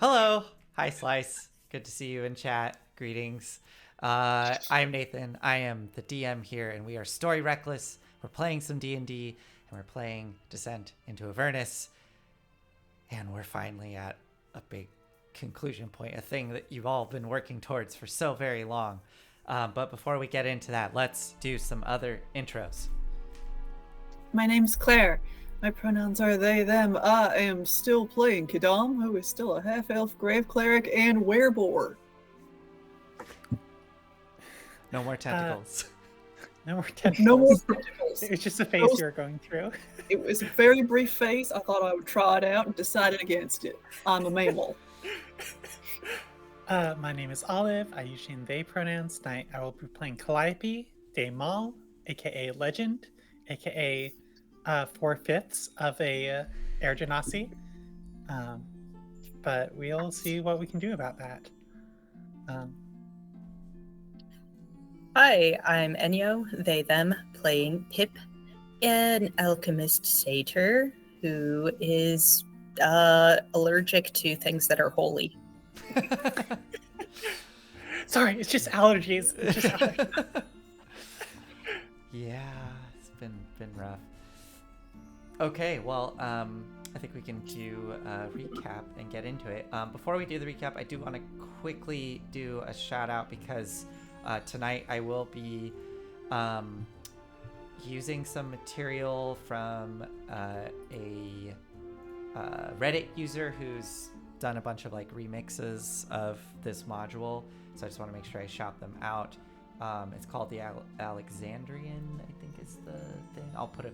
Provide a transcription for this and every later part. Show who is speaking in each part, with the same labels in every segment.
Speaker 1: Hello. Hi, Slice. Good to see you in chat. Greetings. I'm Nathan. I am the DM here, and we are Story Reckless. We're playing some D&D, and we're playing Descent into Avernus. And we're finally at a big conclusion point, a thing that you've all been working towards for so very long. But before we get into that, let's do some other intros.
Speaker 2: My name's Claire. My pronouns are they, them. I am still playing Kadam, who is still a half-elf grave cleric and werebore.
Speaker 1: No more tentacles.
Speaker 3: No more tentacles.
Speaker 2: No more tentacles.
Speaker 3: It's just a phase you were going through.
Speaker 2: It was a very brief phase. I thought I would try it out and decided against it. I'm a mammal.
Speaker 3: My name is Olive. I use she and they pronouns. Tonight I will be playing Calliope de Mal, aka Legend, aka 4/5 of a Air Genasi. But we'll see what we can do about that.
Speaker 4: Hi, I'm Enyo, they, them, playing Pip, an alchemist satyr who is allergic to things that are holy.
Speaker 3: Sorry, it's just allergies. It's just allergies.
Speaker 1: Yeah, it's been rough. Okay, well, I think we can do a recap and get into it. Before we do the recap, I do want to quickly do a shout out because tonight I will be using some material from a Reddit user who's done a bunch of like remixes of this module, so I just want to make sure I shout them out. It's called the Alexandrian, I think is the thing. I'll put a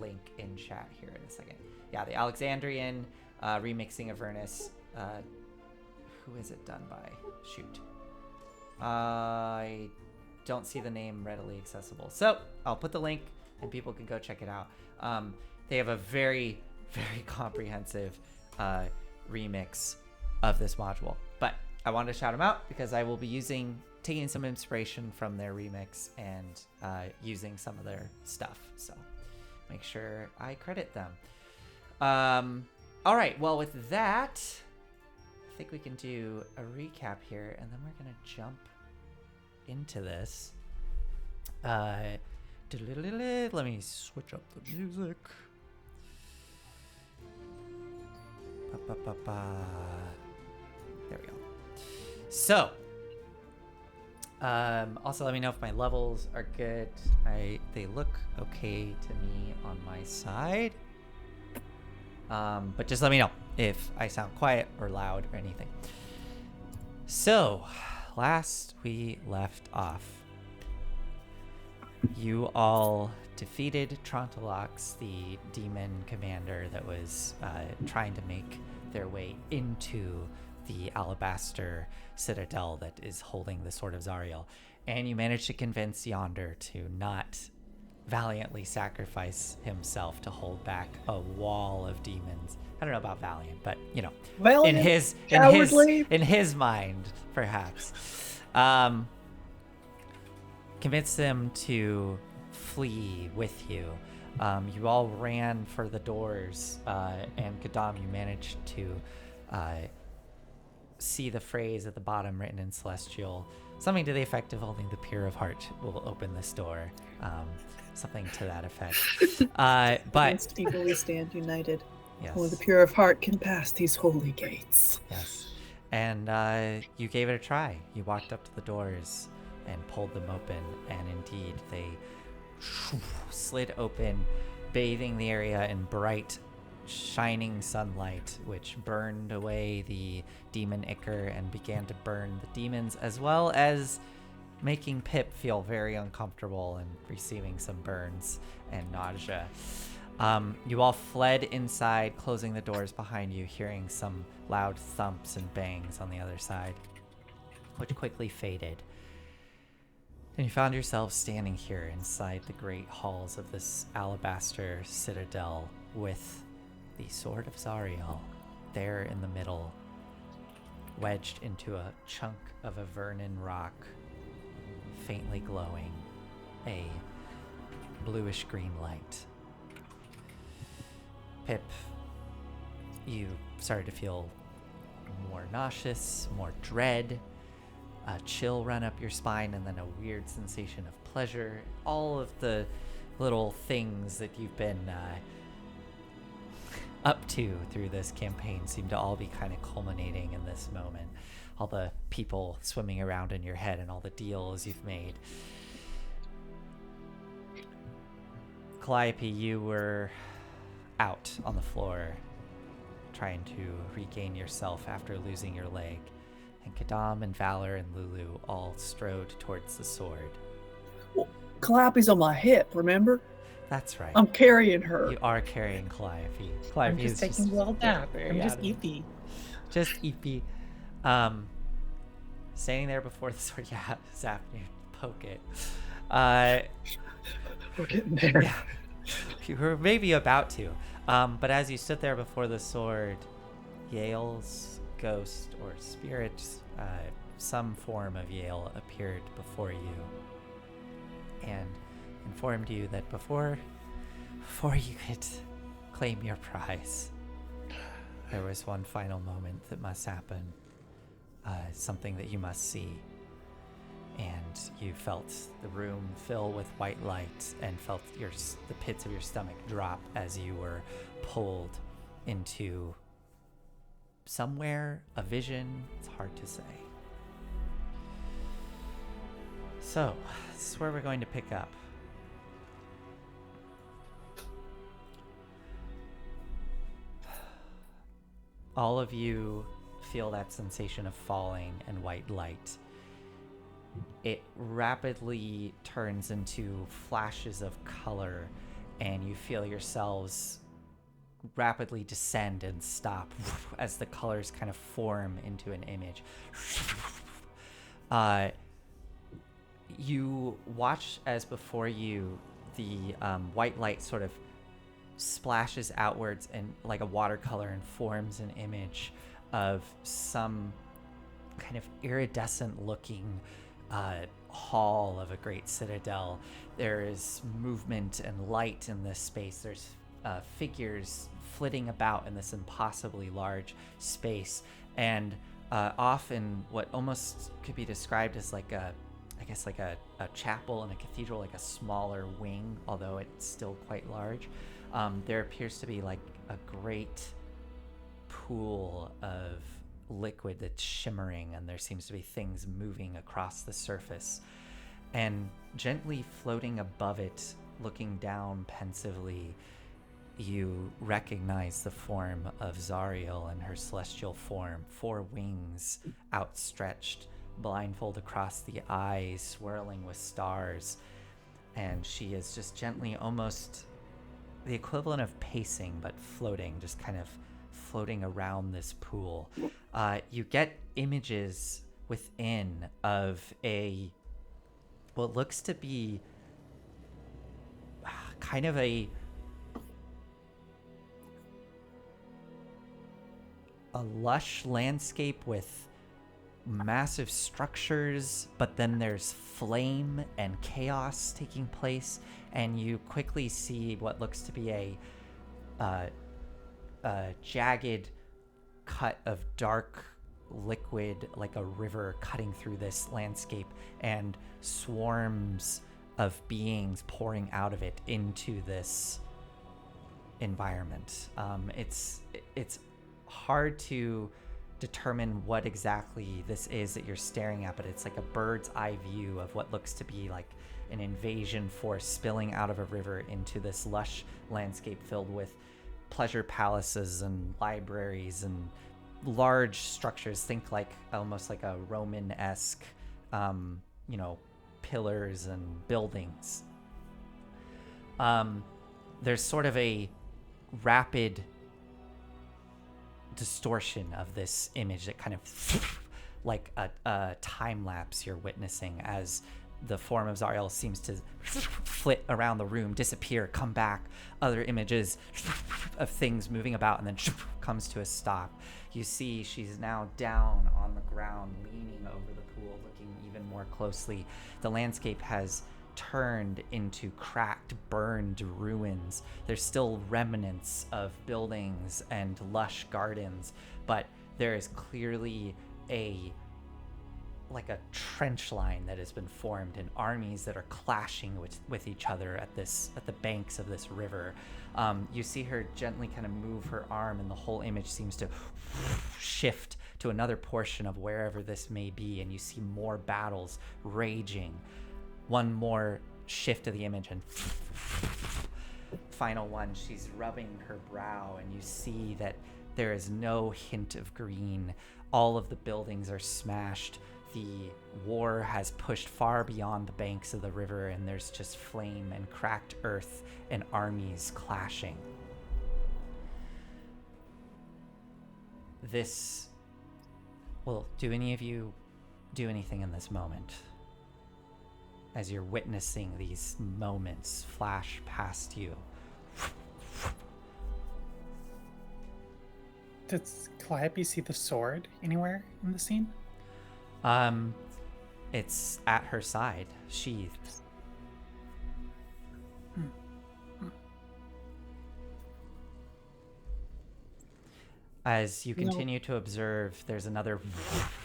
Speaker 1: link in chat here in a second. Yeah, the Alexandrian remixing of Avernus. Who is it done by? Shoot. I don't see the name readily accessible. So I'll put the link and people can go check it out. They have a very, very comprehensive remix of this module. But I wanted to shout them out because I will be taking some inspiration from their remix and using some of their stuff. So make sure I credit them. All right, well, with that, I think we can do a recap here, and then we're going to jump into this. Let me switch up the music. There we go. So, also let me know if my levels are good. They look okay to me on my side. But just let me know if I sound quiet or loud or anything. So, last we left off, you all defeated Trontalox, the demon commander that was trying to make their way into the alabaster citadel that is holding the Sword of Zariel. And you managed to convince Yonder to not valiantly sacrifice himself to hold back a wall of demons. I don't know about valiant, but you know,
Speaker 2: Valiant,
Speaker 1: in his mind, perhaps. Convince them to flee with you. You all ran for the doors, and Kadam, you managed to see the phrase at the bottom written in Celestial, something to the effect of only the pure of heart will open this door. Something to that effect. But
Speaker 2: Against evil we stand united.
Speaker 1: yes.
Speaker 2: Only the pure of heart can pass these holy gates.
Speaker 1: Yes. And you gave it a try. You walked up to the doors and pulled them open, and indeed they slid open, bathing the area in bright, shining sunlight, which burned away the demon ichor and began to burn the demons, as well as making Pip feel very uncomfortable and receiving some burns and nausea. You all fled inside, closing the doors behind you, hearing some loud thumps and bangs on the other side, which quickly faded. And you found yourselves standing here inside the great halls of this alabaster citadel with the Sword of Zariel there in the middle, wedged into a chunk of a Vernon rock, faintly glowing a bluish green light. Pip, you started to feel more nauseous, more dread, a chill run up your spine, and then a weird sensation of pleasure. All of the little things that you've been up to through this campaign seem to all be kind of culminating in this moment. All the people swimming around in your head and all the deals you've made. Calliope, you were out on the floor trying to regain yourself after losing your leg, and Kadam and Valor and Lulu all strode towards the sword.
Speaker 2: Well, Calliope's on my hip, remember?
Speaker 1: That's right.
Speaker 2: I'm carrying her.
Speaker 1: You are carrying Calliope.
Speaker 3: I'm
Speaker 1: Calliope
Speaker 3: just
Speaker 1: is
Speaker 3: taking a little nap.
Speaker 1: very
Speaker 3: I'm just
Speaker 1: out of-
Speaker 3: eepy.
Speaker 1: Just eepy. Standing there before the sword, yeah, zap you, poke it.
Speaker 2: We're getting there.
Speaker 1: Yeah, you were maybe about to. But as you stood there before the sword, Yale's ghost or spirit, some form of Yale appeared before you and informed you that before you could claim your prize, there was one final moment that must happen, something that you must see. And you felt the room fill with white light and felt the pits of your stomach drop as you were pulled into somewhere, a vision. It's hard to say. So, this is where we're going to pick up. All of you feel that sensation of falling and white light. It rapidly turns into flashes of color, and you feel yourselves rapidly descend and stop as the colors kind of form into an image. You watch as before you the white light sort of splashes outwards and like a watercolor and forms an image of some kind of iridescent looking hall of a great citadel. There is movement and light in this space. There's figures flitting about in this impossibly large space, and off in what almost could be described as like a chapel and a cathedral, like a smaller wing, although it's still quite large. There appears to be like a great pool of liquid that's shimmering, and there seems to be things moving across the surface. And gently floating above it, looking down pensively, you recognize the form of Zariel in her celestial form, 4 wings outstretched, blindfold across the eyes, swirling with stars. And she is just gently, almost the equivalent of pacing, but floating, just kind of floating around this pool. You get images within of what looks to be kind of a lush landscape with massive structures, but then there's flame and chaos taking place, and you quickly see what looks to be a jagged cut of dark liquid, like a river cutting through this landscape, and swarms of beings pouring out of it into this environment. It's hard to determine what exactly this is that you're staring at, but it's like a bird's eye view of what looks to be like an invasion force spilling out of a river into this lush landscape filled with pleasure palaces and libraries and large structures. Think like almost like a Roman-esque, pillars and buildings. There's sort of a rapid distortion of this image that kind of like a time lapse you're witnessing as the form of Zariel seems to flit around the room, disappear, come back, other images of things moving about, and then comes to a stop. You see she's now down on the ground, leaning over the pool, looking even more closely. The landscape has turned into cracked, burned ruins. There's still remnants of buildings and lush gardens, but there is clearly a trench line that has been formed, and armies that are clashing with each other at the banks of this river. You see her gently kind of move her arm, and the whole image seems to shift to another portion of wherever this may be, and you see more battles raging. One more shift of the image, and final one, she's rubbing her brow, and you see that there is no hint of green. All of the buildings are smashed. The war has pushed far beyond the banks of the river, and there's just flame and cracked earth and armies clashing. Do any of you do anything in this moment? As you're witnessing these moments flash past you.
Speaker 3: Does Calliope see the sword anywhere in the scene?
Speaker 1: It's at her side, sheathed. As you continue to observe, there's another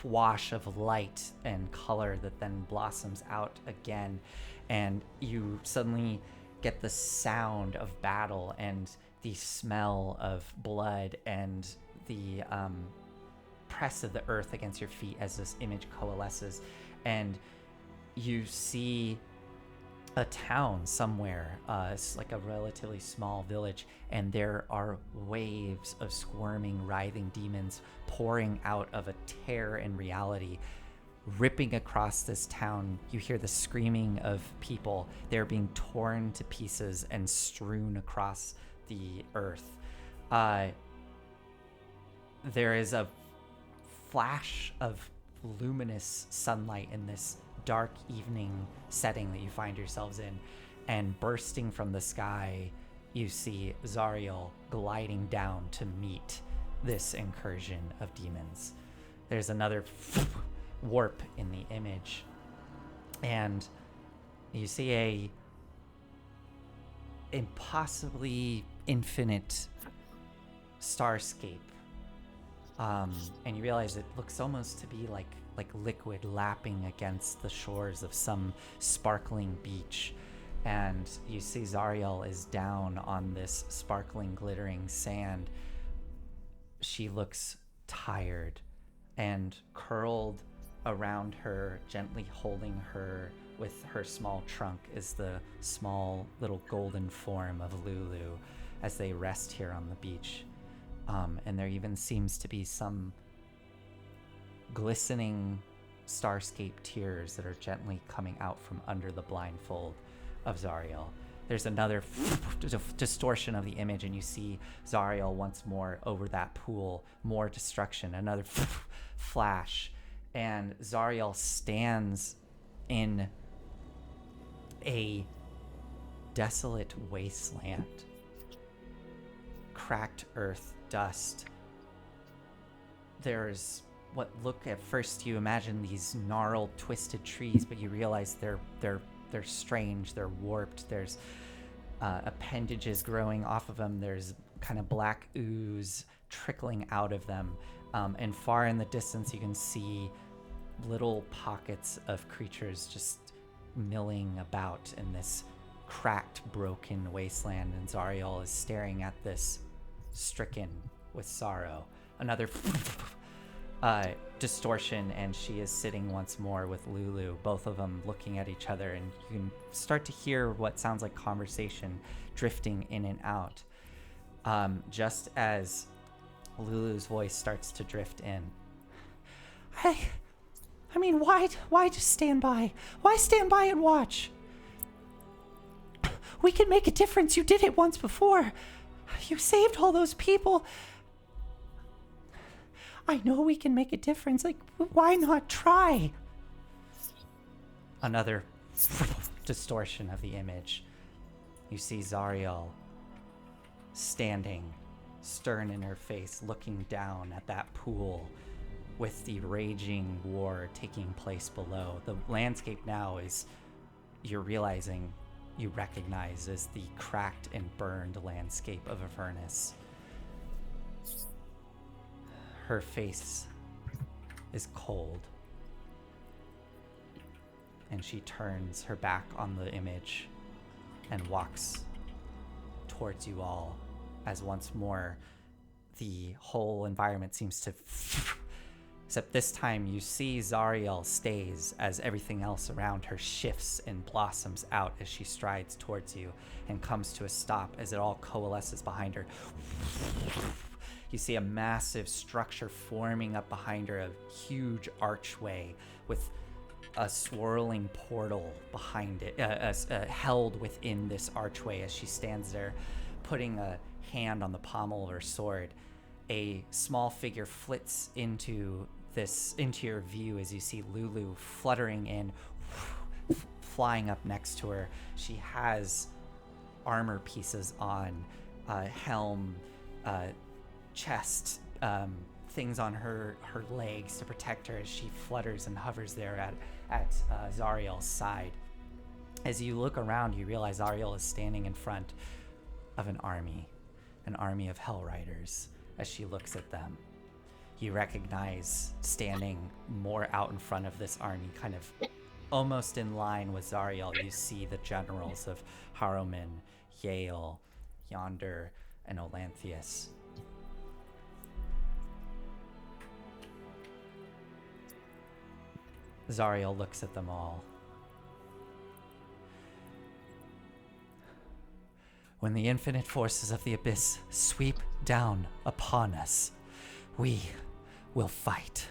Speaker 1: wash of light and color that then blossoms out again, and you suddenly get the sound of battle and the smell of blood and the press of the earth against your feet as this image coalesces, and you see a town somewhere. It's like a relatively small village, and there are waves of squirming, writhing demons pouring out of a tear in reality, ripping across this town. You hear the screaming of people. They're being torn to pieces and strewn across the earth. There is a flash of luminous sunlight in this dark evening setting that you find yourselves in, and bursting from the sky, you see Zariel gliding down to meet this incursion of demons. There's another warp in the image, and you see a impossibly infinite starscape, and you realize it looks almost to be like liquid lapping against the shores of some sparkling beach. And you see Zariel is down on this sparkling, glittering sand. She looks tired, and curled around her, gently holding her with her small trunk, is the small little golden form of Lulu as they rest here on the beach. And there even seems to be some glistening starscape tears that are gently coming out from under the blindfold of Zariel. There's another distortion of the image, and you see Zariel once more over that pool. More destruction. Another flash, and Zariel stands in a desolate wasteland. Cracked earth, dust. There's what look at first, you imagine these gnarled, twisted trees, but you realize they're strange, they're warped. There's appendages growing off of them. There's kind of black ooze trickling out of them, and far in the distance you can see little pockets of creatures just milling about in this cracked, broken wasteland. And Zariel is staring at this, stricken with sorrow. Another distortion, and she is sitting once more with Lulu, both of them looking at each other, and you can start to hear what sounds like conversation drifting in and out. Just as Lulu's voice starts to drift in. I mean, why just stand by? Why stand by and watch? We can make a difference. You did it once before. You saved all those people. I know we can make a difference. Like, why not try? Another distortion of the image. You see Zariel standing, stern in her face, looking down at that pool with the raging war taking place below. The landscape now is, you're realizing, you recognize as the cracked and burned landscape of Avernus. her face is cold. And she turns her back on the image and walks towards you all as once more the whole environment seems to except this time you see Zariel stays as everything else around her shifts and blossoms out as she strides towards you and comes to a stop as it all coalesces behind her. You see a massive structure forming up behind her, a huge archway with a swirling portal behind it, held within this archway as she stands there, putting a hand on the pommel of her sword. A small figure flits into your view as you see Lulu fluttering in, flying up next to her. She has armor pieces on, helm, chest, things on her legs to protect her as she flutters and hovers there at Zariel's side. As you look around, you realize Zariel is standing in front of an army of Hell Riders. As she looks at them, you recognize standing more out in front of this army, kind of almost in line with Zariel, you see the generals of Haruman, Yale, Yonder, and Olanthius. Zariel looks at them all. When the infinite forces of the abyss sweep down upon us, we will fight.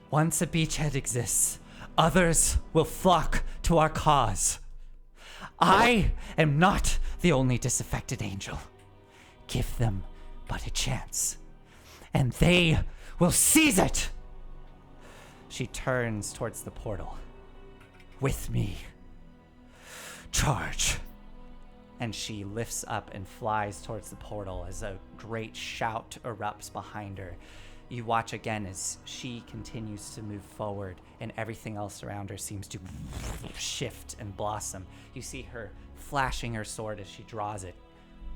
Speaker 1: Once a beachhead exists, others will flock to our cause. I am not the only disaffected angel. Give them but a chance, and they will seize it. She turns towards the portal. With me. Charge. And she lifts up and flies towards the portal as a great shout erupts behind her. You watch again as she continues to move forward and everything else around her seems to shift and blossom. You see her flashing her sword as she draws it,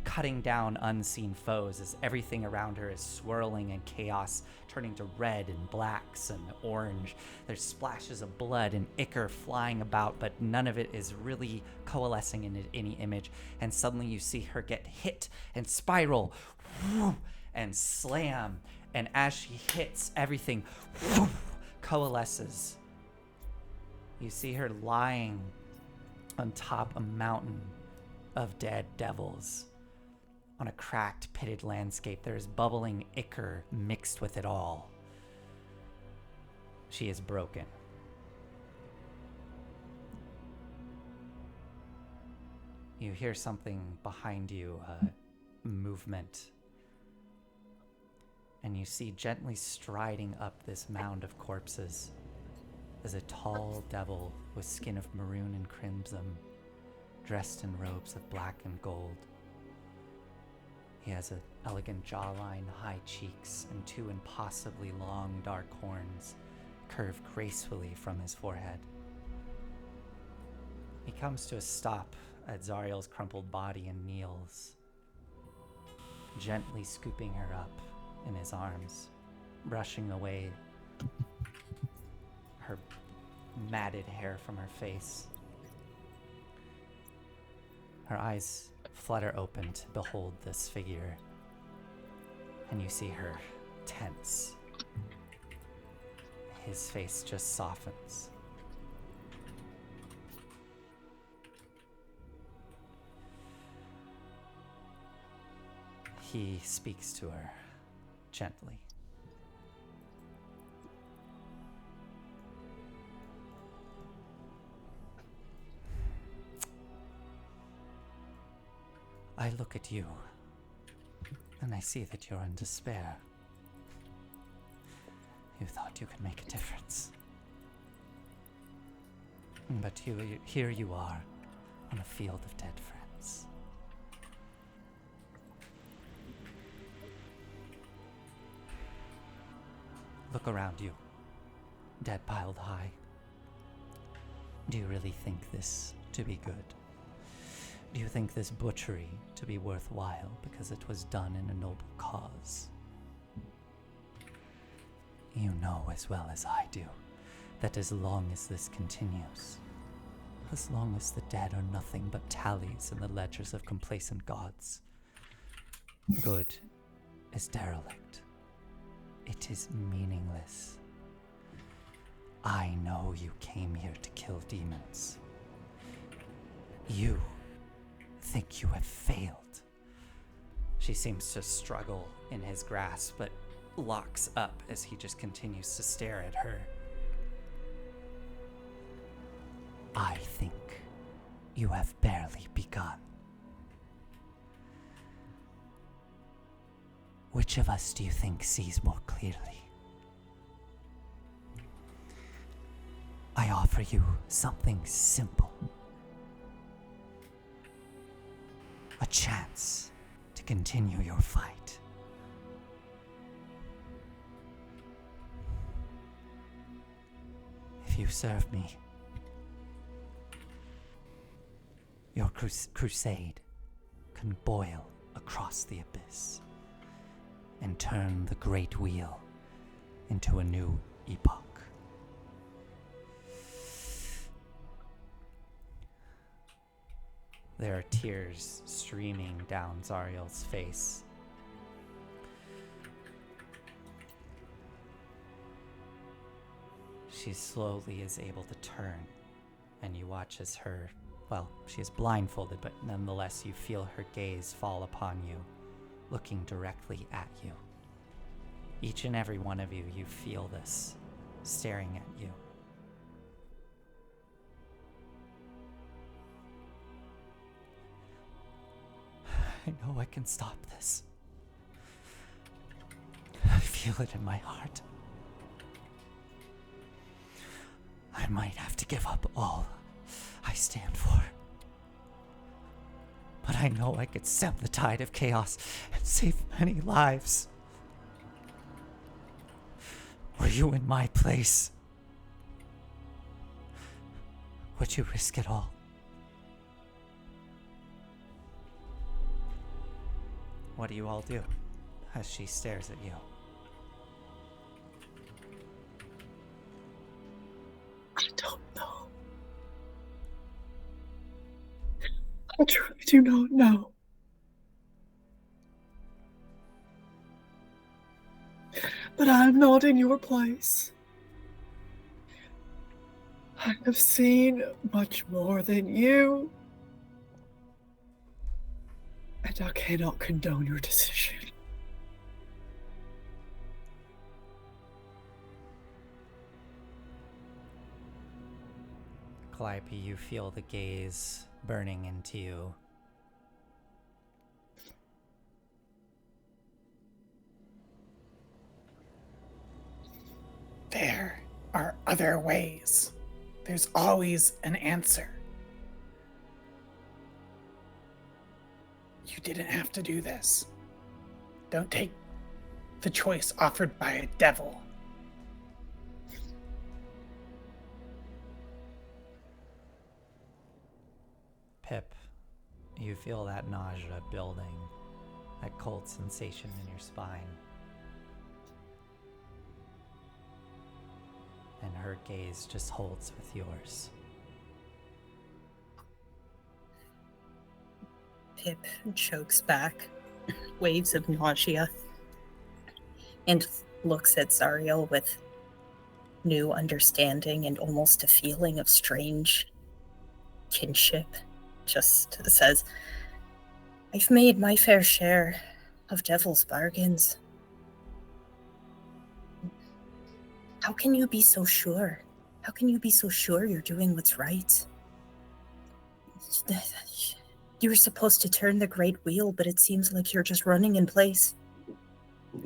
Speaker 1: cutting down unseen foes as everything around her is swirling in chaos, turning to red and blacks and orange. There's splashes of blood and ichor flying about, but none of it is really coalescing in any image. And suddenly you see her get hit and spiral and slam. And as she hits, everything coalesces. You see her lying on top a mountain of dead devils. On a cracked, pitted landscape, there is bubbling ichor mixed with it all. She is broken. You hear something behind you, movement. And you see gently striding up this mound of corpses is a tall devil with skin of maroon and crimson, dressed in robes of black and gold. He has an elegant jawline, high cheeks, and two impossibly long dark horns curved gracefully from his forehead. He comes to a stop at Zariel's crumpled body and kneels, gently scooping her up in his arms, brushing away her matted hair from her face. Her eyes flutter open to behold this figure, and you see her tense. His face just softens. He speaks to her gently. I look at you, and I see that you're in despair. You thought you could make a difference. But here you are, on a field of dead friends. Look around you, dead piled high. Do you really think this to be good? Do you think this butchery to be worthwhile because it was done in a noble cause? You know as well as I do that as long as this continues, as long as the dead are nothing but tallies in the ledgers of complacent gods, good is derelict. It is meaningless. I know you came here to kill demons. You think you have failed. She seems to struggle in his grasp, but locks up as he just continues to stare at her. I think you have barely begun. Which of us do you think sees more clearly? I offer you something simple. A chance to continue your fight. If you serve me, your crusade can boil across the abyss and turn the great wheel into a new epoch. There are tears streaming down Zariel's face. She slowly is able to turn, and you watch as she is blindfolded, but nonetheless you feel her gaze fall upon you, looking directly at you. Each and every one of you, you feel this, staring at you. I know I can stop this. I feel it in my heart. I might have to give up all I stand for. But I know I could stem the tide of chaos and save many lives. Were you in my place? Would you risk it all? What do you all do as she stares at you?
Speaker 2: I don't know. I truly do not know. But I am not in your place. I have seen much more than you. And I cannot condone your decision.
Speaker 1: Calliope, you feel the gaze burning into you.
Speaker 3: There are other ways. There's always an answer. You didn't have to do this. Don't take the choice offered by a devil.
Speaker 1: Pip, you feel that nausea building, that cold sensation in your spine. And her gaze just holds with yours.
Speaker 4: Pip chokes back, waves of nausea, and looks at Zariel with new understanding and almost a feeling of strange kinship. Just says, I've made my fair share of devil's bargains. How can you be so sure? How can you be so sure you're doing what's right? You were supposed to turn the great wheel, but it seems like you're just running in place,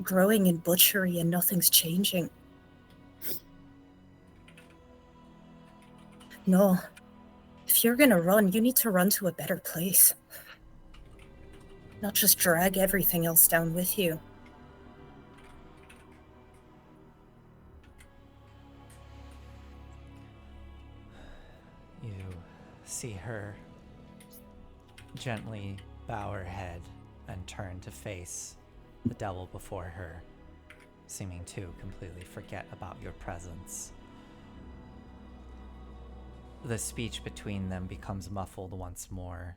Speaker 4: growing in butchery, and nothing's changing. No. If you're gonna run, you need to run to a better place. Not just drag everything else down with you.
Speaker 1: You see her gently bow her head and turn to face the devil before her. seeming to completely forget about your presence. The speech between them becomes muffled once more,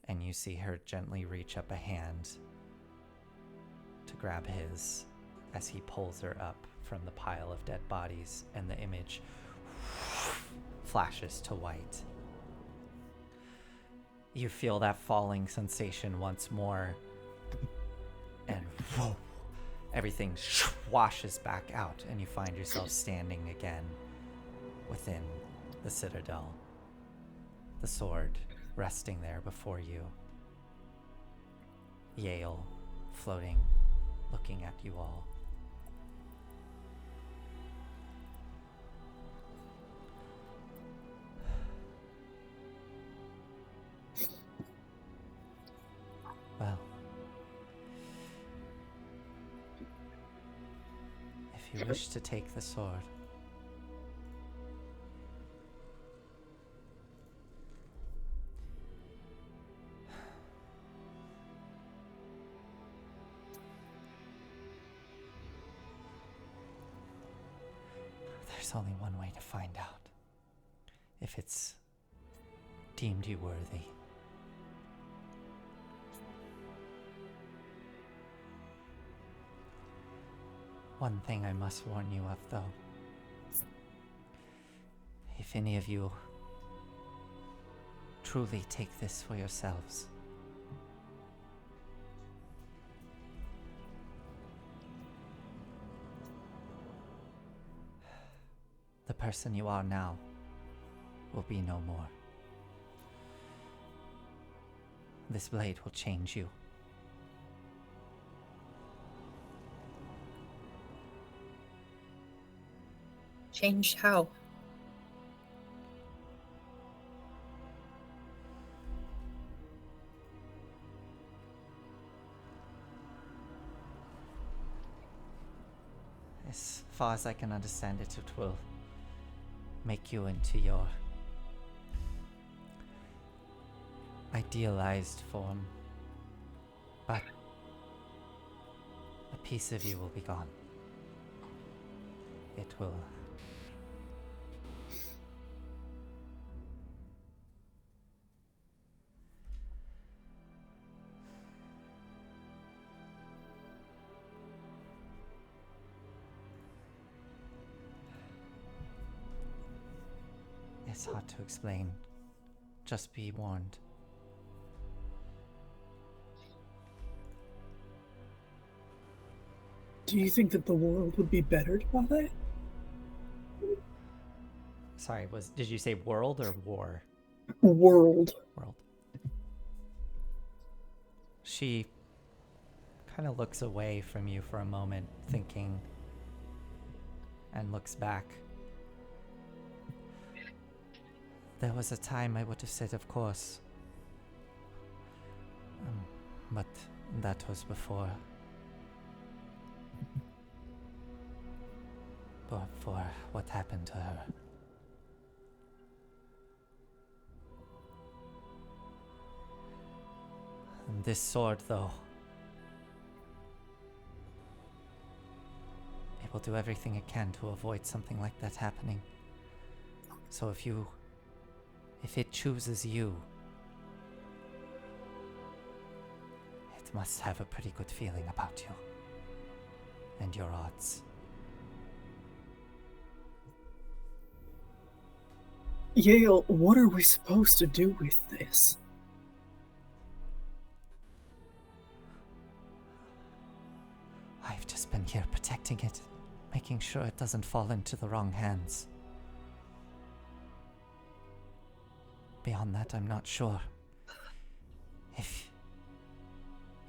Speaker 1: and you see her gently reach up a hand to grab his as he pulls her up from the pile of dead bodies, and the image flashes to white. You feel that falling sensation once more, and everything washes back out, and you find yourself standing again within the Citadel, the sword resting there before you. Yale floating, looking at you all. Well, if you wish to take the sword, there's only one way to find out if it's deemed you worthy. One thing I must warn you of, though. If any of you truly take this for yourselves, the person you are now will be no more. This blade will change you.
Speaker 4: Changed how?
Speaker 1: As far as I can understand it, it will make you into your idealized form, but a piece of you will be gone. It will it's hard to explain. Just be warned.
Speaker 2: Do you think that the world would be bettered by that?
Speaker 1: Sorry, did you say world or war?
Speaker 2: World.
Speaker 1: World. She kind of looks away from you for a moment, thinking, and looks back. There was a time I would have said, of course. But that was before what happened to her. And this sword, though, it will do everything it can to avoid something like that happening. So if it chooses you, it must have a pretty good feeling about you and your odds.
Speaker 2: Yale, what are we supposed to do with this?
Speaker 1: I've just been here protecting it, making sure it doesn't fall into the wrong hands. Beyond that, I'm not sure. If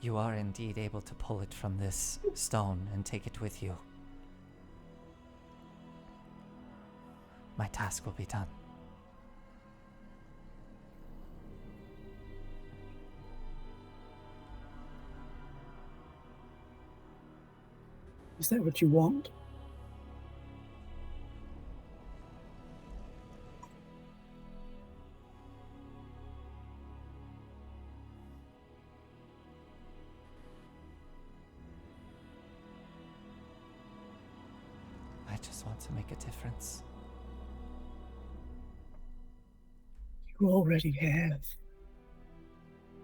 Speaker 1: you are indeed able to pull it from this stone and take it with you, my task will be done.
Speaker 2: Is that what you want?
Speaker 1: just want to make a difference.
Speaker 2: You already have.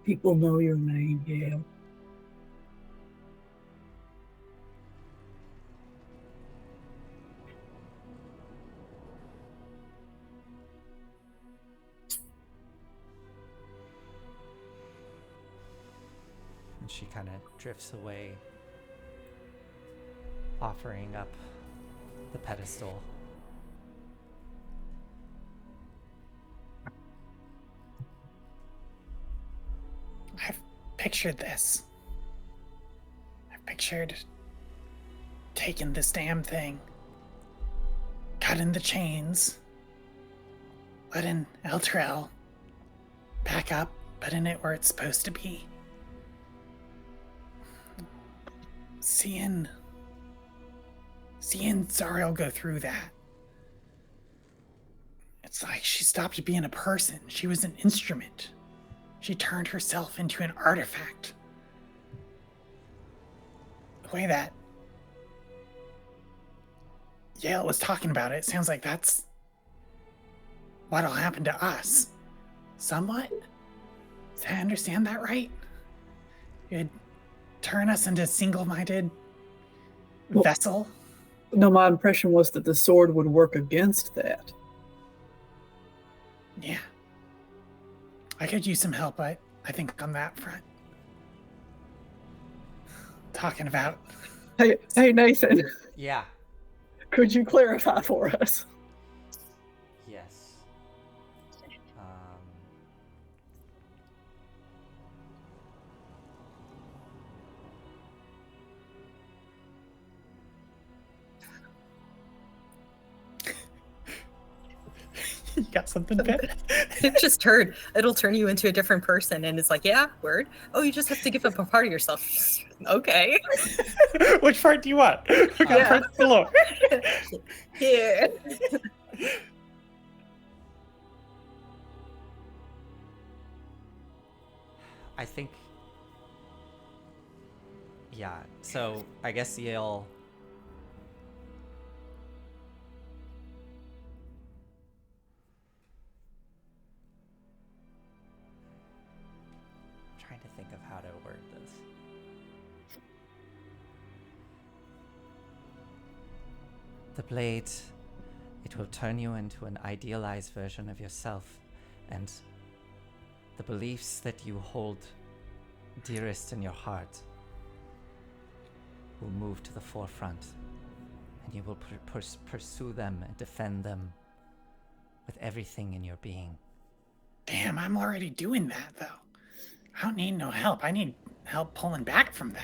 Speaker 2: People know your name, Yale.
Speaker 1: And she kind of drifts away, offering up the pedestal.
Speaker 3: I've pictured this. I've pictured taking this damn thing, cutting the chains, letting Eltrell back up, putting it where it's supposed to be. Seeing Zariel go through that. It's like she stopped being a person. She was an instrument. She turned herself into an artifact. The way that Yale was talking about it sounds like that's what'll happen to us. Somewhat? Did I understand that right? You'd turn us into a single-minded vessel?
Speaker 2: No, my impression was that the sword would work against that.
Speaker 3: Yeah. I could use some help, I think, on that front. Talking about...
Speaker 2: Hey, Nathan,
Speaker 1: Yeah.
Speaker 2: could you clarify for us?
Speaker 1: Yes.
Speaker 3: You got something, Pip?
Speaker 4: It just heard it'll turn you into a different person, and it's like, yeah, word. Oh, you just have to give up a part of yourself. Okay.
Speaker 3: Which part do you want? We got
Speaker 4: Yeah.
Speaker 3: parts below.
Speaker 4: Yeah.
Speaker 1: I think... Yeah, so I guess Yale... Trying to think of how to word this. The blade, it will turn you into an idealized version of yourself, and the beliefs that you hold dearest in your heart will move to the forefront, and you will pursue them and defend them with everything in your being.
Speaker 3: Damn, I'm already doing that, though. I don't need no help. I need help pulling back from that.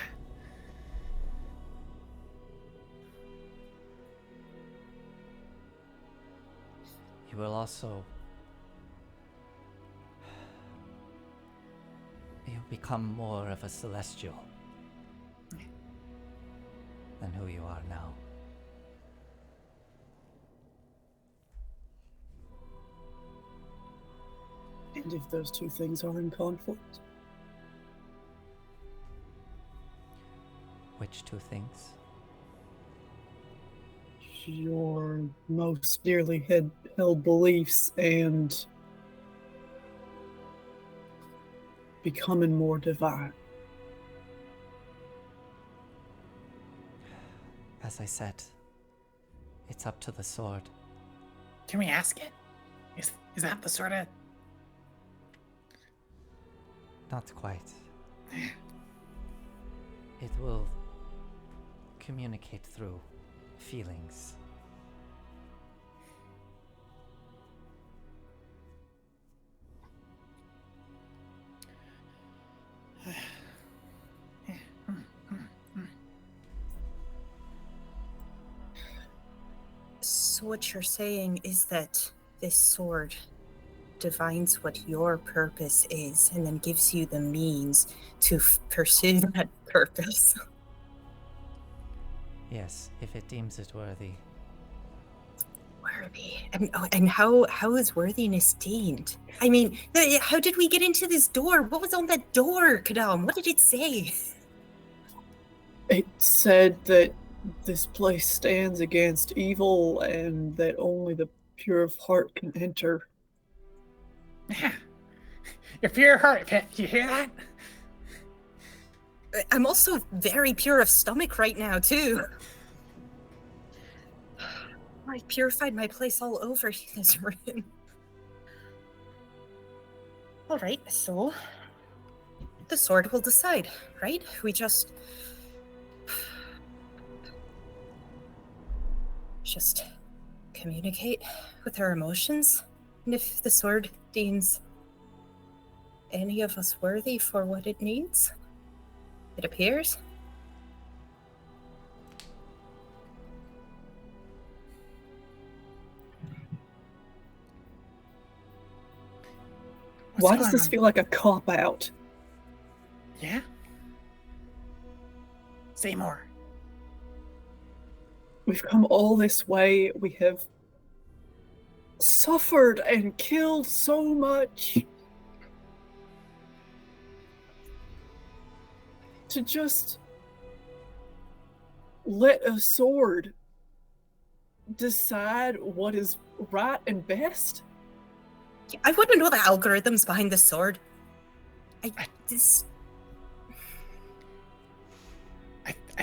Speaker 1: You will also... You'll become more of a celestial than who you are now.
Speaker 2: And if those two things are in conflict?
Speaker 1: Which two things?
Speaker 2: Your most dearly held beliefs and becoming more divine.
Speaker 1: As I said, it's up to the sword.
Speaker 3: Can we ask it? Is that the sort of...
Speaker 1: Not quite. It will communicate through feelings.
Speaker 4: So what you're saying is that this sword divines what your purpose is and then gives you the means to pursue that purpose.
Speaker 1: Yes, if it deems it worthy.
Speaker 4: Worthy. And how is worthiness deemed? I mean, how did we get into this door? What was on that door, Kadam? What did it say?
Speaker 2: It said that this place stands against evil and that only the pure of heart can enter.
Speaker 3: Yeah. You're pure of heart, Pip. You hear that?
Speaker 4: I'm also very pure of stomach right now, too. I purified my place all over this room. All right, so the sword will decide, right? We just communicate with our emotions, and if the sword deems any of us worthy for what it needs, it appears.
Speaker 2: Why does this feel like a cop-out?
Speaker 3: Yeah? Say more.
Speaker 2: We've come all this way. We have suffered and killed so much. To just let a sword decide what is right and best?
Speaker 4: I want to know the algorithms behind the sword. I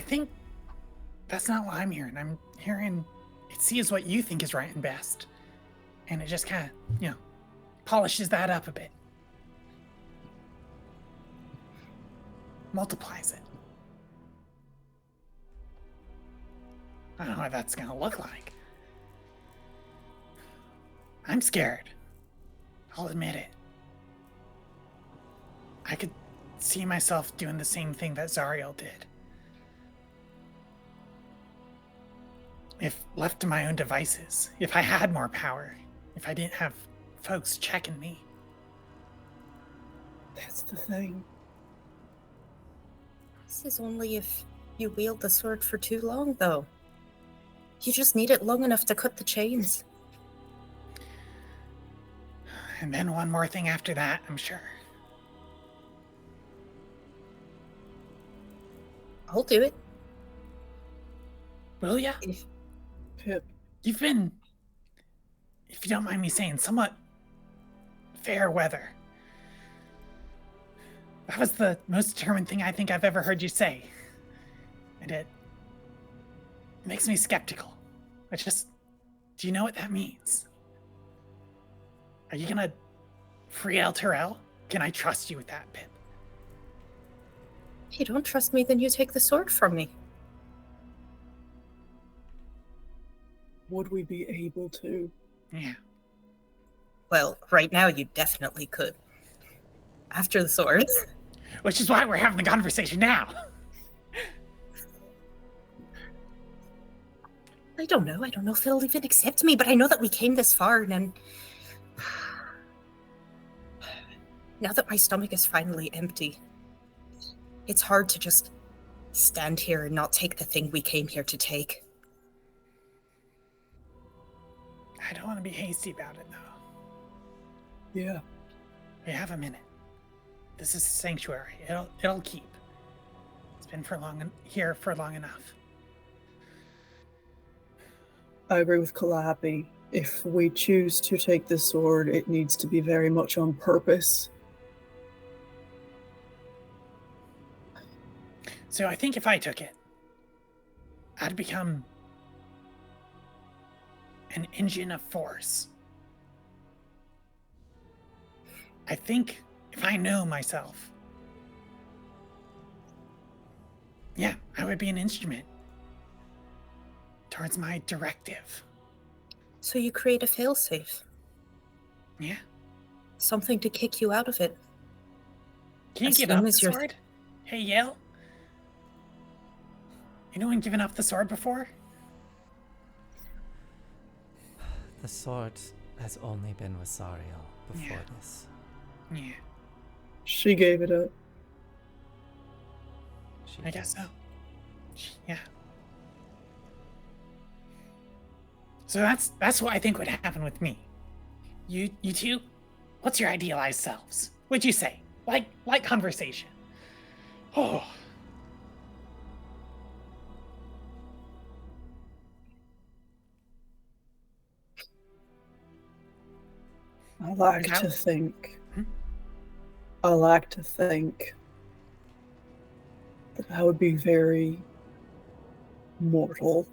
Speaker 3: think that's not what I'm hearing. I'm hearing it sees what you think is right and best. And it just kind of, polishes that up a bit. Multiplies it. I don't know what that's going to look like. I'm scared. I'll admit it. I could see myself doing the same thing that Zariel did. If left to my own devices, if I had more power, if I didn't have folks checking me.
Speaker 2: That's the thing.
Speaker 4: This is only if you wield the sword for too long, though. You just need it long enough to cut the chains.
Speaker 3: And then one more thing after that, I'm sure.
Speaker 4: I'll do it.
Speaker 3: Will ya?
Speaker 2: Pip.
Speaker 3: You've been, if you don't mind me saying, somewhat fair weather. That was the most determined thing I think I've ever heard you say. And it makes me skeptical. Do you know what that means? Are you gonna free El Terrell? Can I trust you with that, Pip?
Speaker 4: If you don't trust me, then you take the sword from me.
Speaker 2: Would we be able to?
Speaker 3: Yeah.
Speaker 4: Well, right now you definitely could. After the sword.
Speaker 3: Which is why we're having the conversation now.
Speaker 4: I don't know if it'll even accept me, but I know that we came this far, and then... Now that my stomach is finally empty, it's hard to just stand here and not take the thing we came here to take.
Speaker 3: I don't want to be hasty about it, though.
Speaker 2: Yeah.
Speaker 3: We have a minute. This is a sanctuary. It'll keep. It's been here for long enough.
Speaker 2: I agree with Calliope. If we choose to take the sword, it needs to be very much on purpose.
Speaker 3: So I think if I took it, I'd become an engine of force. I think if I know myself, yeah, I would be an instrument towards my directive.
Speaker 4: So you create a failsafe.
Speaker 3: Yeah.
Speaker 4: Something to kick you out of it.
Speaker 3: Can you give up the sword? Hey, Yale? Anyone given up the sword before?
Speaker 1: The sword has only been with Zariel before this.
Speaker 3: Yeah.
Speaker 2: She gave it up.
Speaker 3: I guess so. Yeah. So that's what I think would happen with me. You two, what's your idealized selves? What'd you say? Like conversation. Oh.
Speaker 2: I like
Speaker 3: How-
Speaker 2: to think.
Speaker 3: Hmm?
Speaker 2: I like to think that I would be very mortal.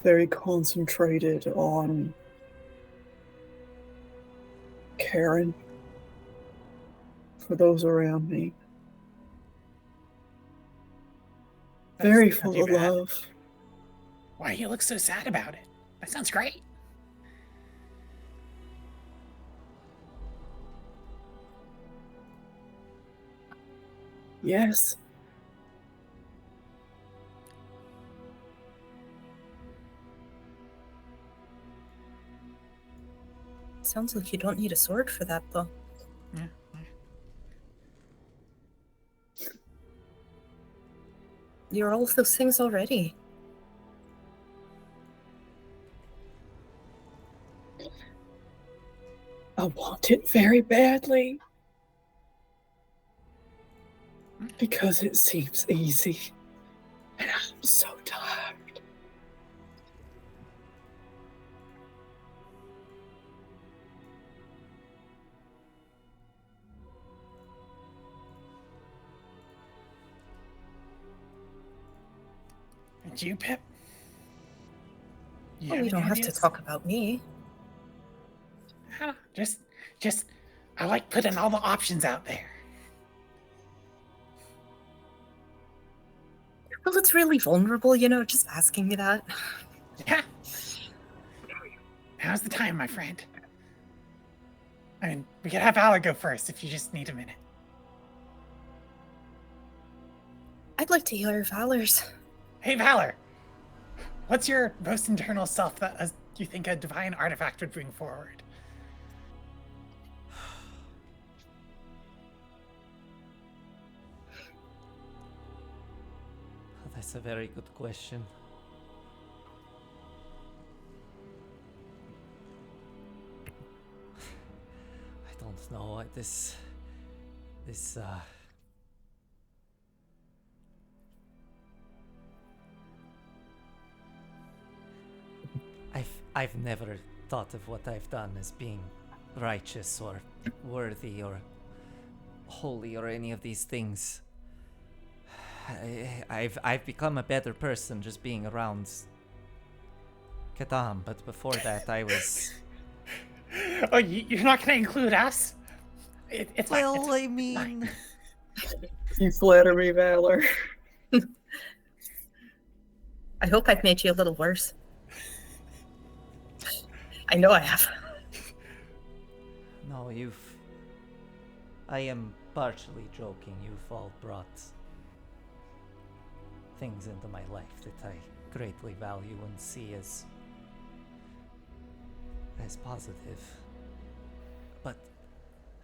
Speaker 2: Very concentrated on caring for those around me. Very
Speaker 3: That's not
Speaker 2: full
Speaker 3: too
Speaker 2: of
Speaker 3: bad.
Speaker 2: love.
Speaker 3: Why do you look so sad about it? That sounds great.
Speaker 2: Yes.
Speaker 4: Sounds like you don't need a sword for that, though.
Speaker 3: Yeah.
Speaker 4: You're all of those things already.
Speaker 2: I want it very badly. Because it seems easy. And I'm so tired.
Speaker 3: And you, Pip? You
Speaker 4: Well,
Speaker 3: have
Speaker 4: we don't
Speaker 3: any
Speaker 4: have to
Speaker 3: ideas?
Speaker 4: talk about me.
Speaker 3: I don't know, just, I like putting all the options out there.
Speaker 4: Well, it's really vulnerable, just asking me that.
Speaker 3: Yeah. Now's the time, my friend. I mean, we could have Valor go first if you just need a minute.
Speaker 4: I'd like to hear Valor's.
Speaker 3: Hey, Valor! What's your most internal self that you think a divine artifact would bring forward?
Speaker 1: That's a very good question. I don't know. This I've never thought of what I've done as being righteous or worthy or holy or any of these things. I've become a better person just being around Kadam, but before that I was.
Speaker 3: Oh, you're not going to include us? It's fine.
Speaker 1: Well, I
Speaker 3: Fine.
Speaker 1: mean,
Speaker 2: You flatter me, Valor.
Speaker 4: I hope I've made you a little worse. I know I have.
Speaker 1: no, I am partially joking. You've all brought things into my life that I greatly value and see as positive. But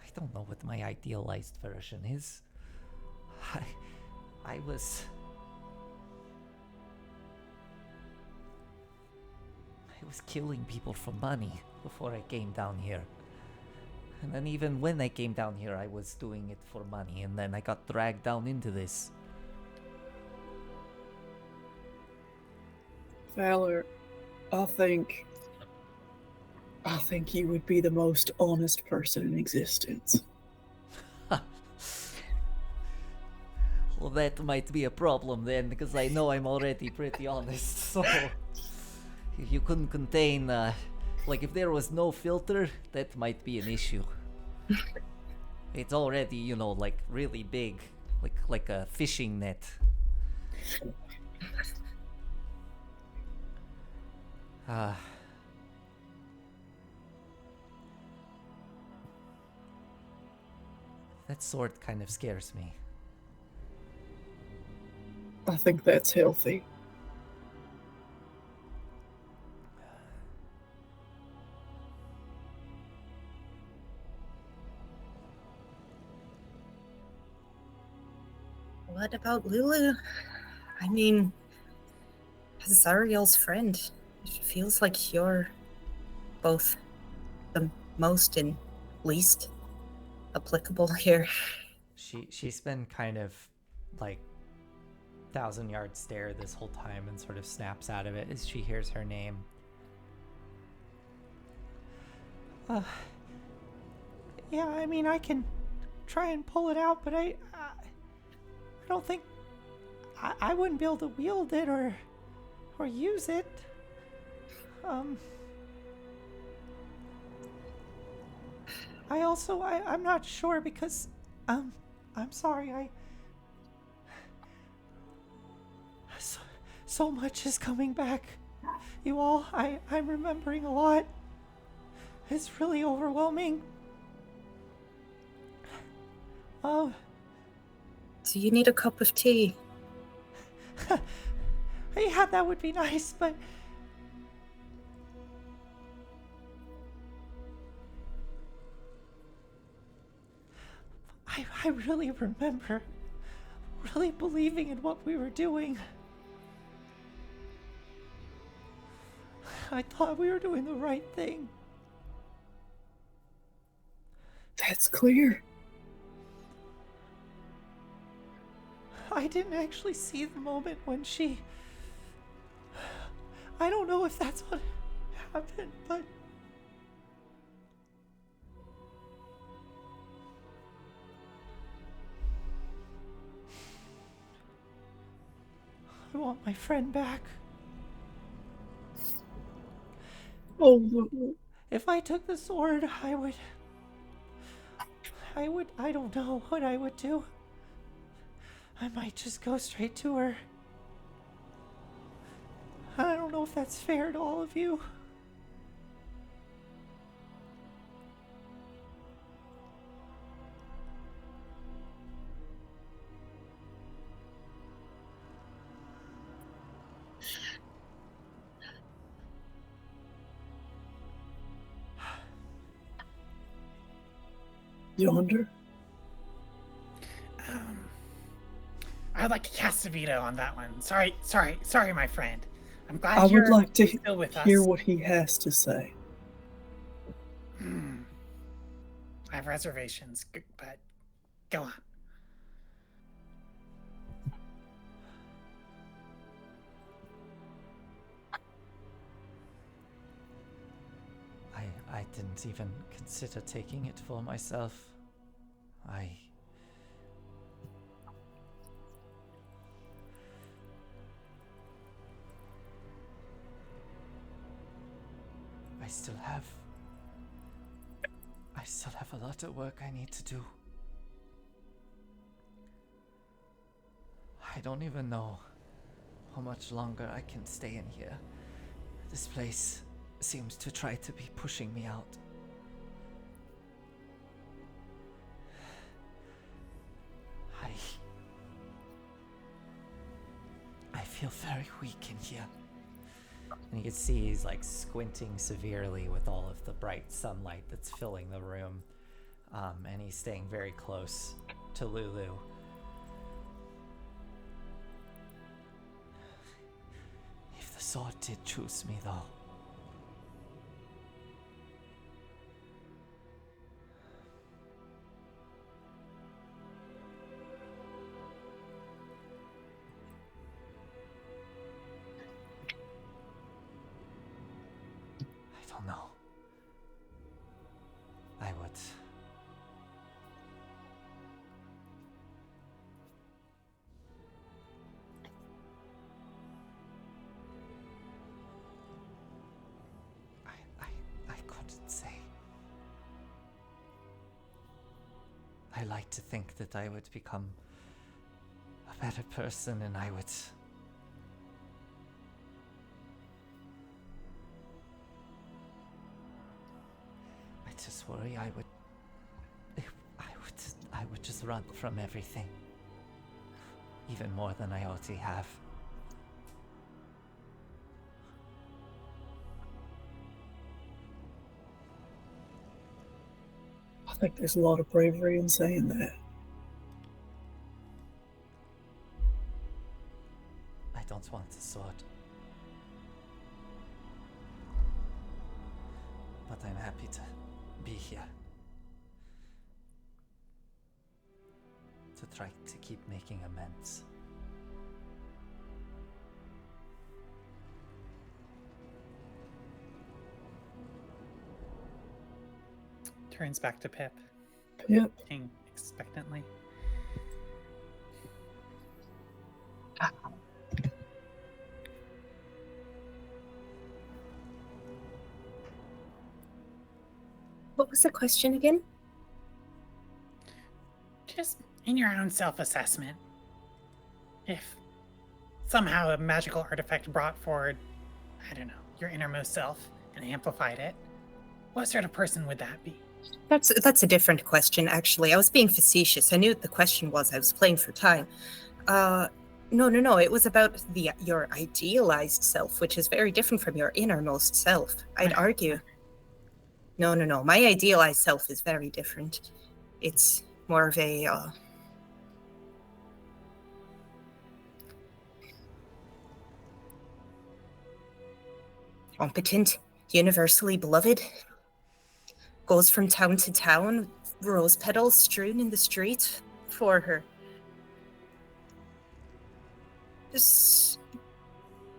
Speaker 1: I don't know what my idealized version is. I was killing people for money before I came down here. And then even when I came down here, I was doing it for money, and then I got dragged down into this.
Speaker 2: Valor, I think you would be the most honest person in existence.
Speaker 1: Well, that might be a problem then, because I know I'm already pretty honest, so... If you couldn't contain, like if there was no filter, that might be an issue. It's already, like really big, like a fishing net. That sword kind of scares me.
Speaker 2: I think that's healthy.
Speaker 4: What about Lulu? I mean, as Zariel's friend, it feels like you're both the most and least applicable here.
Speaker 1: She's been kind of like 1,000-yard stare this whole time and sort of snaps out of it as she hears her name. Yeah, I mean, I can try and pull it out, but I don't think I wouldn't be able to wield it or use it. I'm not sure because I'm sorry, so much is coming back. You all, I'm remembering a lot. It's really overwhelming. Oh.
Speaker 4: Do you need a cup of tea?
Speaker 1: Yeah, that would be nice, but I really remember really believing in what we were doing. I thought we were doing the right thing.
Speaker 2: That's clear.
Speaker 1: I didn't actually see the moment when she... I don't know if that's what happened, but... I want my friend back.
Speaker 2: Oh,
Speaker 1: If I took the sword, I don't know what I would do. I might just go straight to her. I don't know if that's fair to all of you.
Speaker 2: Yonder?
Speaker 3: I'd like to cast a veto on that one. Sorry, my friend. I'm glad
Speaker 2: I
Speaker 3: you're
Speaker 2: would like to
Speaker 3: still with
Speaker 2: hear
Speaker 3: us.
Speaker 2: what he has to say.
Speaker 3: I have reservations, but go on.
Speaker 1: I didn't even consider taking it for myself. I still have a lot of work I need to do. I don't even know how much longer I can stay in here. This place seems to try to be pushing me out. I feel very weak in here. And you can see he's like squinting severely with all of the bright sunlight that's filling the room. And he's staying very close to Lulu. If the sword did choose me, though, I don't know. I would. I couldn't say. I like to think that I would become a better person and I would. I just worry I would just run from everything. Even more than I already have.
Speaker 2: I think there's a lot of bravery in saying that.
Speaker 1: I don't want a sword. But I'm happy to be here. To try to keep making amends.
Speaker 3: Turns back to Pip,
Speaker 2: Yep.
Speaker 3: looking expectantly.
Speaker 4: What was the question again?
Speaker 3: Just in your own self-assessment, if somehow a magical artifact brought forward, I don't know, your innermost self and amplified it, what sort of person would that be?
Speaker 4: That's a different question, actually. I was being facetious. I knew what the question was. I was playing for time. No. It was about your idealized self, which is very different from your innermost self. I'd argue. No. My idealized self is very different. It's more of a competent, universally beloved. Goes from town to town, rose petals strewn in the street for her. Just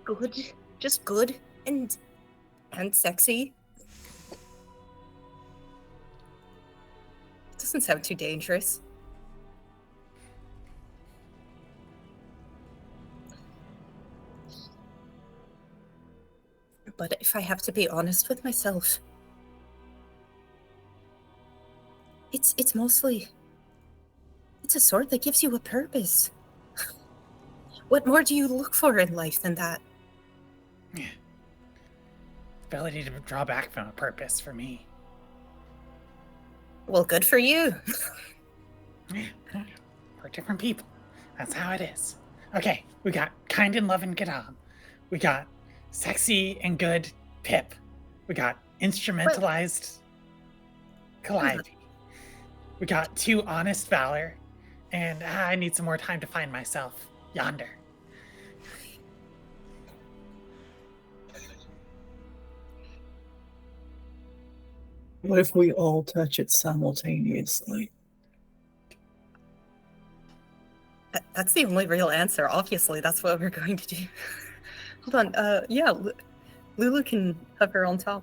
Speaker 4: good and sexy. Doesn't sound too dangerous. But if I have to be honest with myself, it's mostly it's a sword that gives you a purpose. What more do you look for in life than that?
Speaker 3: Yeah. Ability to draw back from a purpose for me.
Speaker 4: Well, good for you.
Speaker 3: We're different people. That's how it is. Okay, we got kind and loving Gadam. We got sexy and good Pip. We got instrumentalized Calliope. We got two honest Valor. And I need some more time to find myself yonder.
Speaker 2: What if we all touch it simultaneously?
Speaker 4: That's the only real answer. Obviously, that's what we're going to do. Hold on. Yeah, Lulu can hover on top.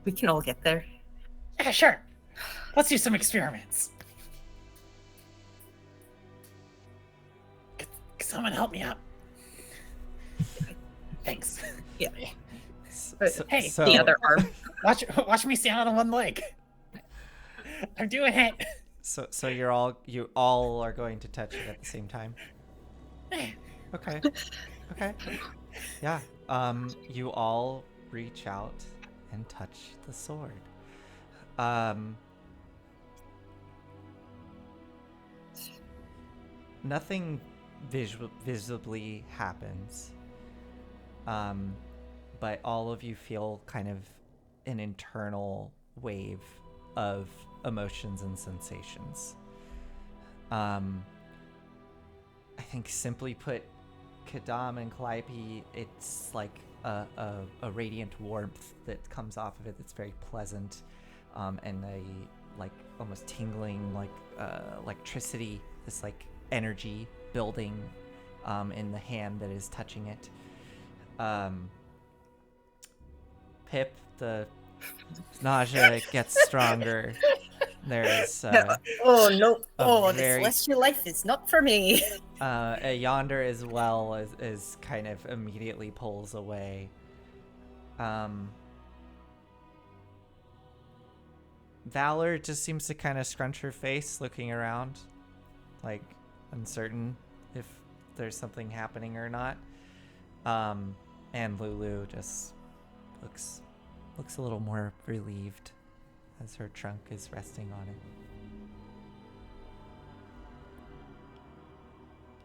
Speaker 4: We can all get there.
Speaker 3: Yeah, sure. Let's do some experiments. Could someone help me up? Thanks.
Speaker 4: Yeah.
Speaker 3: Hey,
Speaker 4: the other arm.
Speaker 3: Watch me stand on one leg. I'm doing it.
Speaker 1: So you all are going to touch it at the same time. Okay. Yeah. You all reach out and touch the sword. Nothing visibly happens. But all of you feel kind of an internal wave of emotions and sensations. I think simply put, Kadam and Calliope, it's like a radiant warmth that comes off of it that's very pleasant, and a like almost tingling like electricity, this like energy building in the hand that is touching it. Pip, the nausea gets stronger. There's
Speaker 4: oh no!
Speaker 1: this
Speaker 4: Celestial life is not for me.
Speaker 1: a yonder as well is kind of immediately pulls away. Valor just seems to kind of scrunch her face, looking around, like uncertain if there's something happening or not. And Lulu just looks a little more relieved as her trunk is resting on it.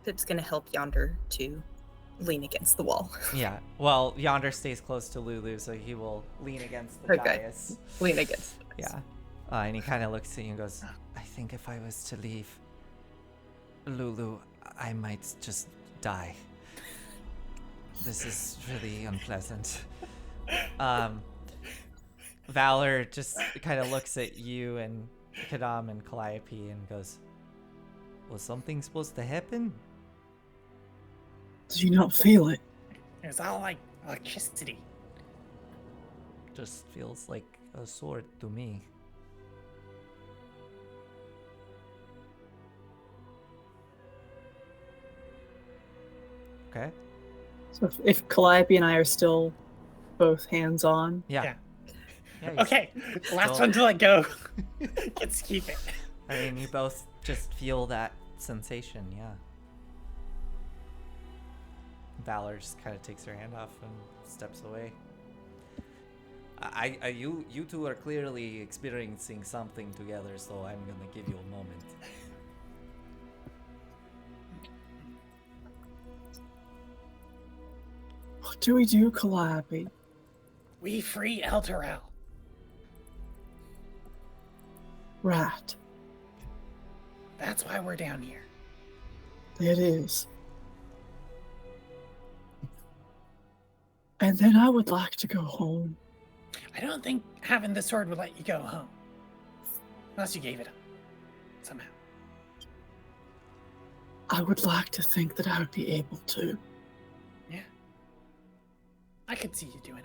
Speaker 4: Pip's gonna help Yonder to lean against the wall.
Speaker 1: Yeah, well, Yonder stays close to Lulu, so he will lean against the dais.
Speaker 4: Lean against.
Speaker 1: Yeah, and he kind of looks at you and goes, I think if I was to leave Lulu, I might just die. This is really unpleasant. Valor just kind of looks at you and Kadam and Calliope and goes, was something supposed to happen?
Speaker 2: Did you not feel it?
Speaker 3: It was all like electricity.
Speaker 1: Just feels like a sword to me.
Speaker 2: So if Calliope and I are still both hands on,
Speaker 1: Yeah. Yeah, you
Speaker 3: Okay, last
Speaker 1: still-
Speaker 3: one to let go. Let's keep it.
Speaker 1: I mean, you both just feel that sensation, yeah. Valor just kind of takes her hand off and steps away. You two are clearly experiencing something together, so I'm gonna give you a moment.
Speaker 2: what do we do, Calliope?
Speaker 3: We free Elturel.
Speaker 2: Right.
Speaker 3: That's why we're down here.
Speaker 2: It is. And then I would like to go home.
Speaker 3: I don't think having the sword would let you go home. Unless you gave it up. Somehow.
Speaker 2: I would like to think that I would be able to.
Speaker 3: Yeah. I could see you doing it.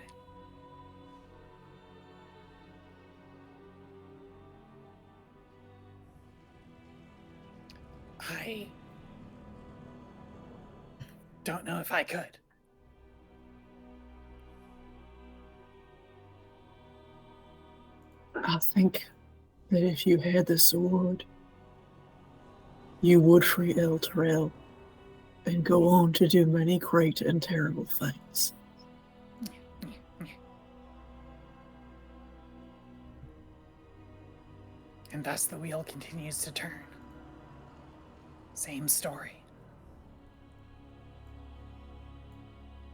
Speaker 3: I don't know if I could.
Speaker 2: I think that if you had the sword, you would free El Terrell and go on to do many great and terrible things.
Speaker 3: And thus the wheel continues to turn. Same story.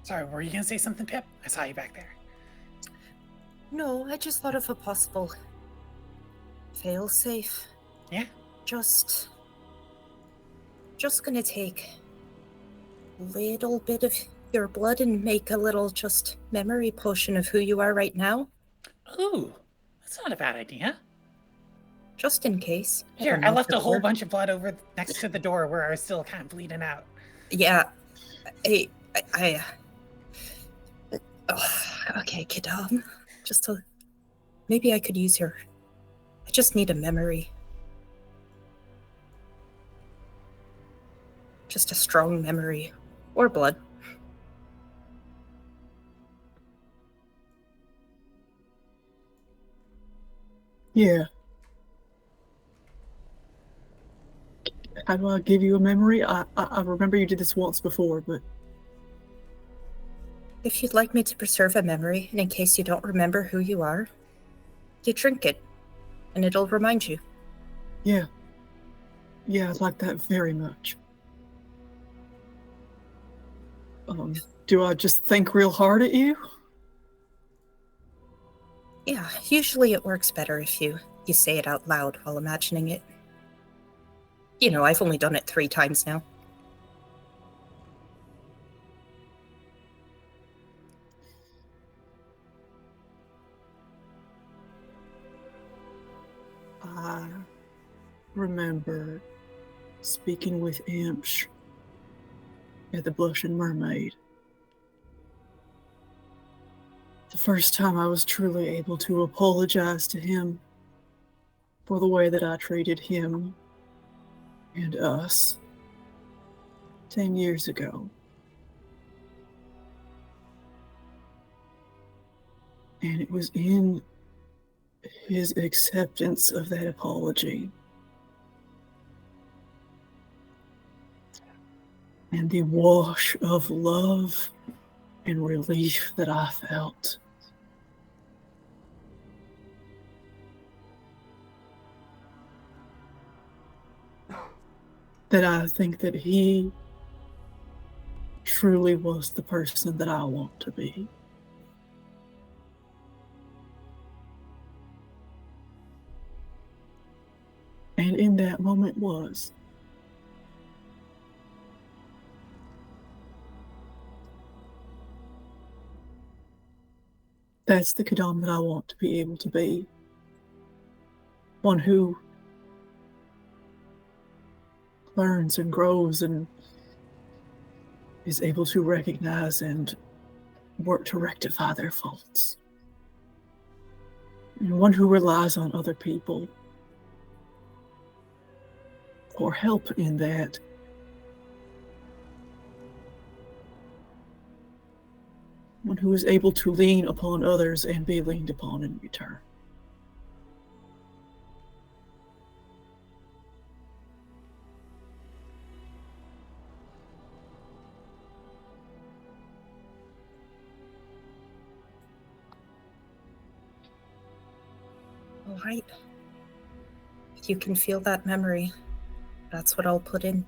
Speaker 3: Sorry, were you gonna say something, Pip? I saw you back there.
Speaker 4: No, I just thought of a possible fail-safe.
Speaker 3: Yeah?
Speaker 4: Just gonna take a little bit of your blood and make a little just memory potion of who you are right now,
Speaker 3: Ooh, that's not a bad idea.
Speaker 4: just in case.
Speaker 3: Here,
Speaker 4: don't
Speaker 3: I
Speaker 4: know
Speaker 3: left
Speaker 4: if
Speaker 3: a
Speaker 4: it'll
Speaker 3: whole
Speaker 4: work.
Speaker 3: bunch of blood over next to the door where I was still kind of bleeding out.
Speaker 4: Yeah, okay, Kidam. Maybe I could use your. I just need a memory. Just a strong memory. Or blood.
Speaker 2: Yeah. How do I give you a memory? I remember you did this once before, but
Speaker 4: If you'd like me to preserve a memory, and in case you don't remember who you are, you drink it, and it'll remind you.
Speaker 2: yeah. Yeah, I'd like that very much. Do I just think real hard at you?
Speaker 4: Yeah, usually it works better if you say it out loud while imagining it. You know, I've only done it 3 times now.
Speaker 2: I remember speaking with Imsh at the Blushing Mermaid. The first time I was truly able to apologize to him for the way that I treated him and us 10 years ago. And it was in his acceptance of that apology and the wash of love and relief that I felt that I think that he truly was the person that I want to be. And in that moment was. That's the Kadam that I want to be able to be. One who learns and grows and is able to recognize and work to rectify their faults. And one who relies on other people for help in that. Someone who is able to lean upon others and be leaned upon in return.
Speaker 4: All right. You can feel that memory. That's what I'll put in.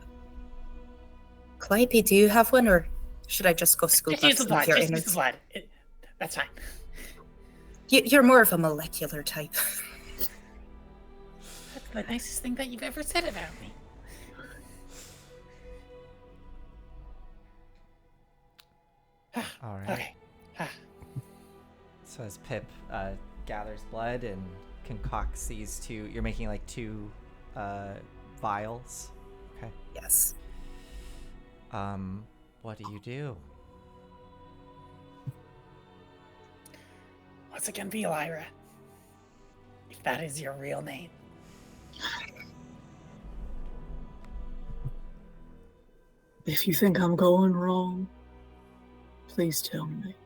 Speaker 4: Calliope, do you have one, or should I just go scoop
Speaker 3: Just
Speaker 4: up
Speaker 3: use the
Speaker 4: some
Speaker 3: blood.
Speaker 4: of your
Speaker 3: Just use
Speaker 4: innards?
Speaker 3: the blood. That's fine.
Speaker 4: You're more of a molecular type.
Speaker 3: That's the nicest thing that you've ever said about me.
Speaker 1: All right.
Speaker 3: Okay.
Speaker 1: So as Pip gathers blood and concocts these two, you're making like two vials. Okay.
Speaker 4: Yes.
Speaker 1: What do you do?
Speaker 3: What's it gonna be, Lyra? If that is your real name.
Speaker 2: If you think I'm going wrong, please tell me.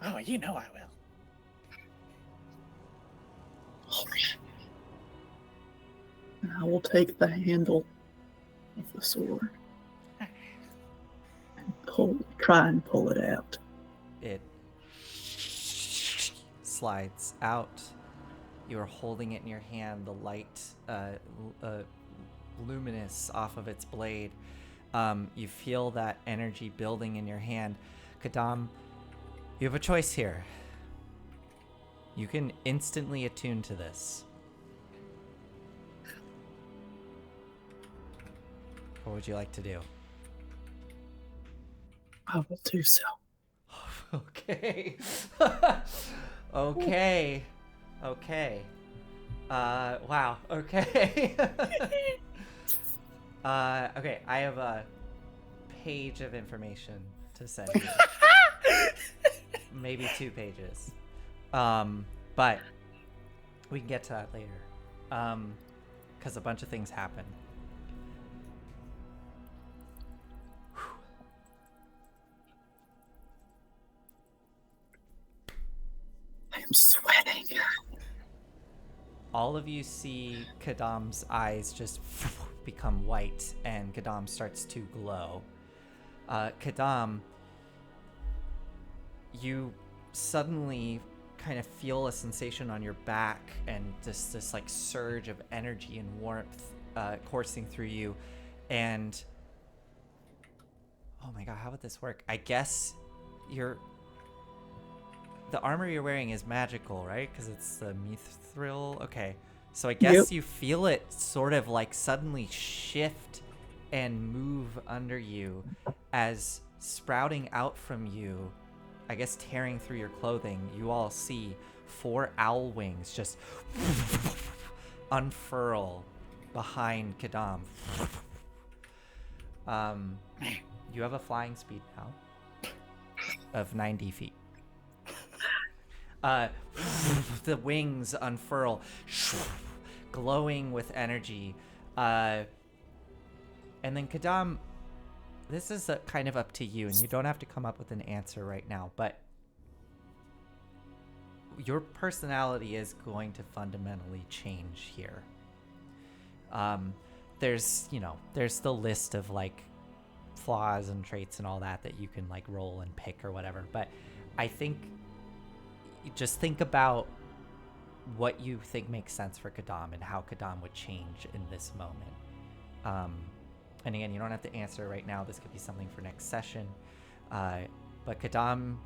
Speaker 3: Oh, you know I will.
Speaker 2: And I will take the handle of the sword and try and pull it out.
Speaker 1: It slides out. You're holding it in your hand, the light luminous off of its blade. You feel that energy building in your hand. Kadam, you have a choice here. You can instantly attune to this. What would you like to do?
Speaker 2: I will do so.
Speaker 1: Okay. Okay. Okay. Wow. Okay. Okay, I have a page of information to send you. Maybe 2 pages. But we can get to that later. Because a bunch of things happen.
Speaker 2: I'm sweating.
Speaker 1: All of you see Kadam's eyes just become white, and Kadam starts to glow. Kadam, you suddenly kind of feel a sensation on your back, and just this like surge of energy and warmth coursing through you. And oh my god, how would this work? I guess the armor you're wearing is magical, right? Because it's the mithril. Okay. So I guess you feel it sort of like suddenly shift and move under you as sprouting out from you, I guess tearing through your clothing, you all see 4 owl wings just unfurl behind Kadam. You have a flying speed now of 90 feet. The wings unfurl, glowing with energy. And then Kadam, this is kind of up to you, and you don't have to come up with an answer right now, but your personality is going to fundamentally change here. There's the list of like flaws and traits and all that you can like roll and pick or whatever, but I think just think about what you think makes sense for Kadam and how Kadam would change in this moment. And again, you don't have to answer right now. This could be something for next session. But Kadam,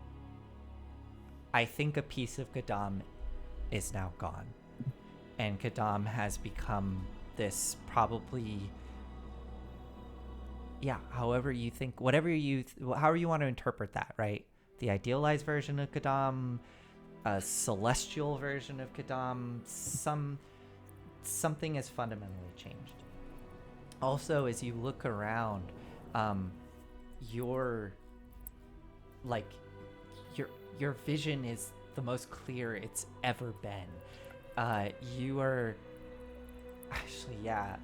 Speaker 1: I think a piece of Kadam is now gone. And Kadam has become this probably, however you think, however you want to interpret that, right? The idealized version of Kadam, a celestial version of Kadam, something has fundamentally changed. Also, as you look around, your vision is the most clear it's ever been. You are actually, I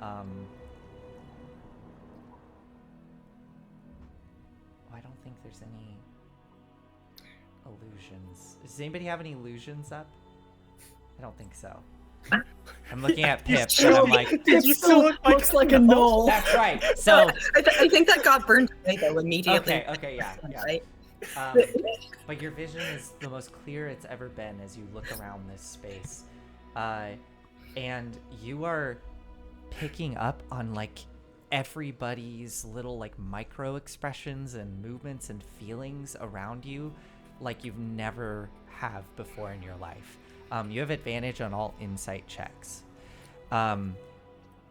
Speaker 1: don't think there's any illusions. Does anybody have any illusions up? I don't think so. I'm looking at Pip, and I'm like,
Speaker 2: It
Speaker 3: you
Speaker 2: still
Speaker 3: still look like
Speaker 2: looks like a knoll.
Speaker 1: that's right. So,
Speaker 4: I think that got burned away though immediately.
Speaker 1: okay, yeah.
Speaker 4: Right?
Speaker 1: But your vision is the most clear it's ever been as you look around this space. And you are picking up on like everybody's little like micro expressions and movements and feelings around you like you've never have before in your life. You have advantage on all insight checks.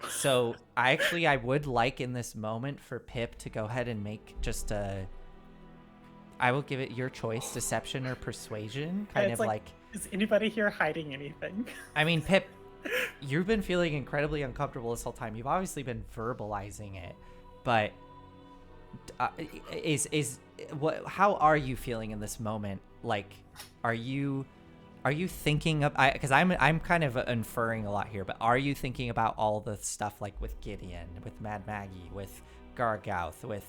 Speaker 1: So I would like in this moment for Pip to go ahead and make just I will give it your choice, deception or persuasion, kind
Speaker 3: It's
Speaker 1: of like,
Speaker 3: is anybody here hiding anything?
Speaker 1: I mean, Pip, you've been feeling incredibly uncomfortable this whole time. You've obviously been verbalizing it, but how are you feeling in this moment? Like, are you thinking of, because I'm kind of inferring a lot here, but are you thinking about all the stuff like with Gideon, with Mad Maggie, with Gargouth, with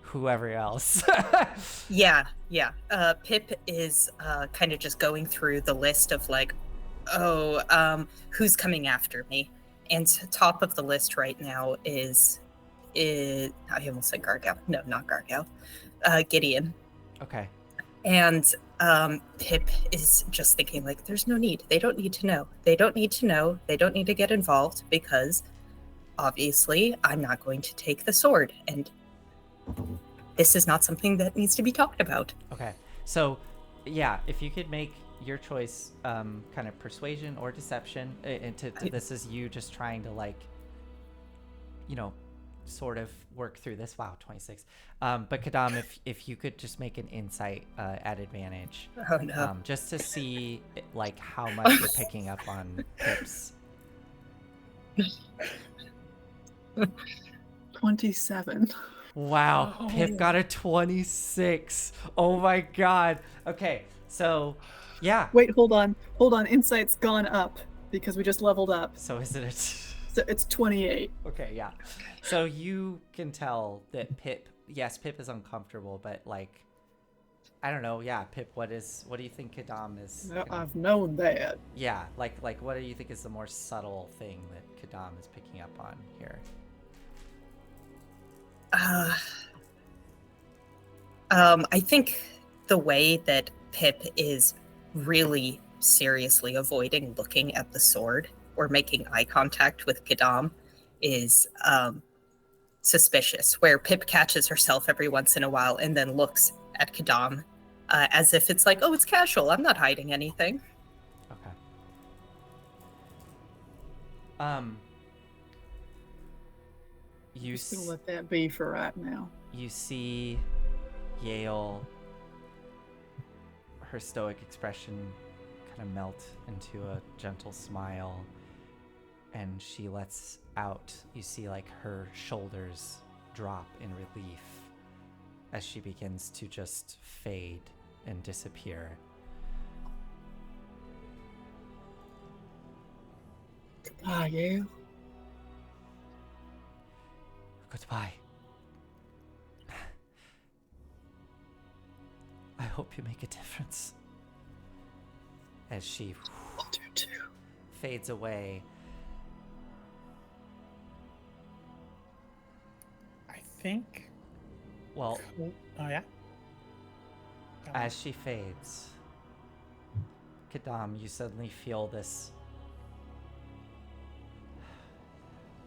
Speaker 1: whoever else?
Speaker 4: Yeah. Pip is kind of just going through the list of like, who's coming after me? And top of the list right now is I almost said Gargouth. No, not Gargouth. Gideon.
Speaker 1: Okay.
Speaker 4: And Pip is just thinking like, there's no need. They don't need to know. They don't need to know. They don't need to get involved because obviously I'm not going to take the sword. And this is not something that needs to be talked about.
Speaker 1: Okay. So, yeah, if you could make your choice kind of persuasion or deception, this is you just trying to like, sort of work through this. Wow, 26. But Kadam, if you could just make an insight at advantage.
Speaker 4: Oh no.
Speaker 1: Just to see like how much you're picking up on Pip's.
Speaker 2: 27.
Speaker 1: Wow,
Speaker 3: Oh.
Speaker 1: Pip got a 26. Oh my god. Okay, so yeah.
Speaker 2: Wait, hold on. Insight's gone up because we just leveled up.
Speaker 1: So is it
Speaker 2: So it's 28.
Speaker 1: Okay, yeah. So you can tell that Pip is uncomfortable, but like, I don't know. Yeah, Pip, what do you think Kadam is?
Speaker 2: I've known that.
Speaker 1: Yeah, like what do you think is the more subtle thing that Kadam is picking up on here?
Speaker 4: I think the way that Pip is really seriously avoiding looking at the sword or making eye contact with Kadam is suspicious, where Pip catches herself every once in a while and then looks at Kadam as if it's like, oh, it's casual. I'm not hiding anything.
Speaker 1: Okay.
Speaker 2: Just gonna let that be for right now.
Speaker 1: You see Yale, her stoic expression kind of melt into a gentle smile, and she lets out, you see like her shoulders drop in relief as she begins to just fade and disappear.
Speaker 2: Goodbye, Yale.
Speaker 1: Goodbye. I hope you make a difference. As she
Speaker 2: I'll do too.
Speaker 1: fades away.
Speaker 3: I think.
Speaker 1: Well,
Speaker 3: Oh yeah.
Speaker 1: as she fades, Kadam, you suddenly feel this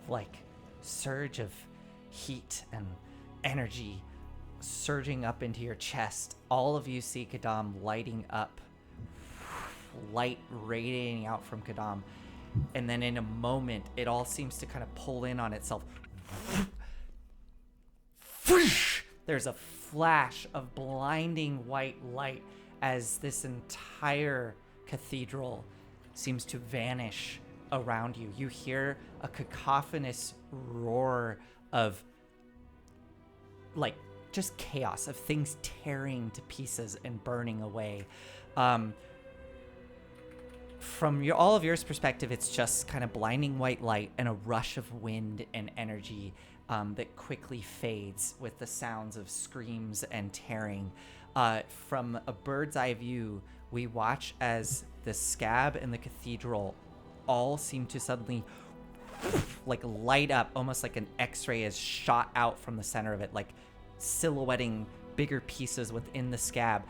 Speaker 1: like surge of heat and energy surging up into your chest. All of you see Kadam lighting up, light radiating out from Kadam, and then in a moment it all seems to kind of pull in on itself. There's a flash of blinding white light as this entire cathedral seems to vanish around you. You hear a cacophonous roar of like just chaos, of things tearing to pieces and burning away. From all of yours perspective, it's just kind of blinding white light and a rush of wind and energy that quickly fades with the sounds of screams and tearing. From a bird's eye view, we watch as the scab and the cathedral all seem to suddenly like light up, almost like an X-ray is shot out from the center of it, like silhouetting bigger pieces within the scab,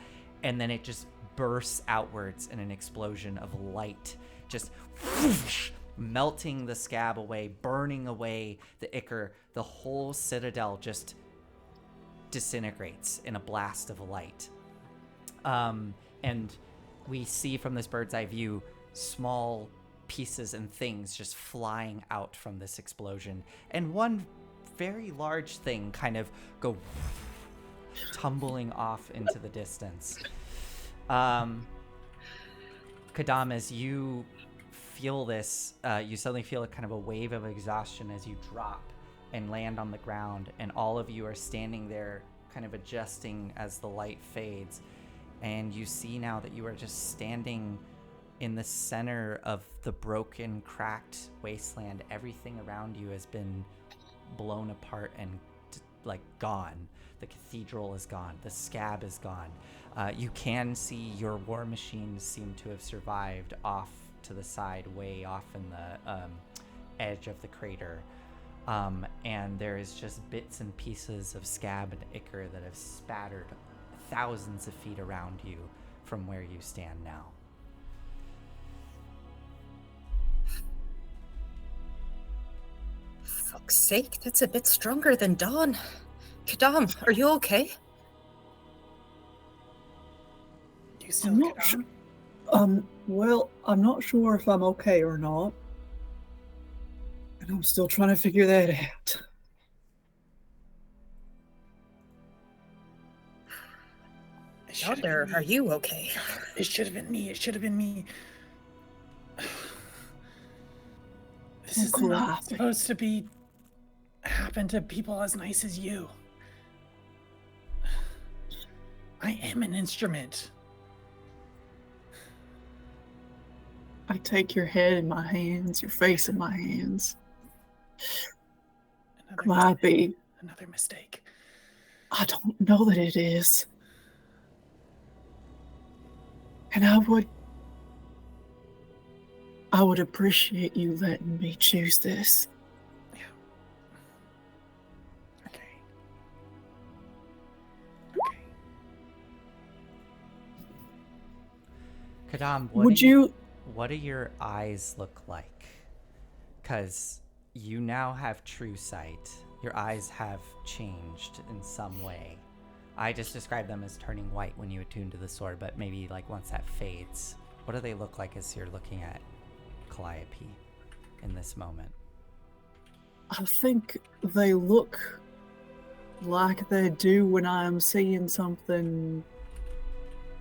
Speaker 1: and then it just bursts outwards in an explosion of light, just melting the scab away, burning away the ichor. The whole citadel just disintegrates in a blast of light. And we see from this bird's eye view small pieces and things just flying out from this explosion, and one very large thing kind of go tumbling off into the distance. Kadam, as you feel this, you suddenly feel a kind of a wave of exhaustion as you drop and land on the ground, and all of you are standing there kind of adjusting as the light fades, and you see now that you are just standing in the center of the broken, cracked wasteland. Everything around you has been blown apart and like gone. The cathedral is gone. The scab is gone. You can see your war machines seem to have survived off to the side, way off in the edge of the crater. And there is just bits and pieces of scab and ichor that have spattered thousands of feet around you from where you stand now.
Speaker 4: Fuck's sake, that's a bit stronger than Dawn. Kadam, are you okay?
Speaker 3: You still
Speaker 2: I'm
Speaker 3: get
Speaker 2: not sure.
Speaker 3: on?
Speaker 2: Well, I'm not sure if I'm okay or not. And I'm still trying to figure that out.
Speaker 3: It should have
Speaker 4: Yonder,
Speaker 3: been
Speaker 4: are
Speaker 3: me.
Speaker 4: you okay?
Speaker 3: It should have been me. It should have been me. This is
Speaker 2: Uncle
Speaker 3: not
Speaker 2: Happy.
Speaker 3: supposed to be happen to people as nice as you. I am an instrument.
Speaker 2: I take your head in my hands, your face in my hands. Clappy.
Speaker 3: Another mistake.
Speaker 2: I don't know that it is. And I would appreciate you letting me choose this.
Speaker 3: Yeah. Okay. Okay.
Speaker 1: Kadam, what do your eyes look like? Because you now have true sight. Your eyes have changed in some way. I just described them as turning white when you attune to the sword, but maybe like once that fades, what do they look like as you're looking at Calliope in this moment?
Speaker 2: I think they look like they do when I'm seeing something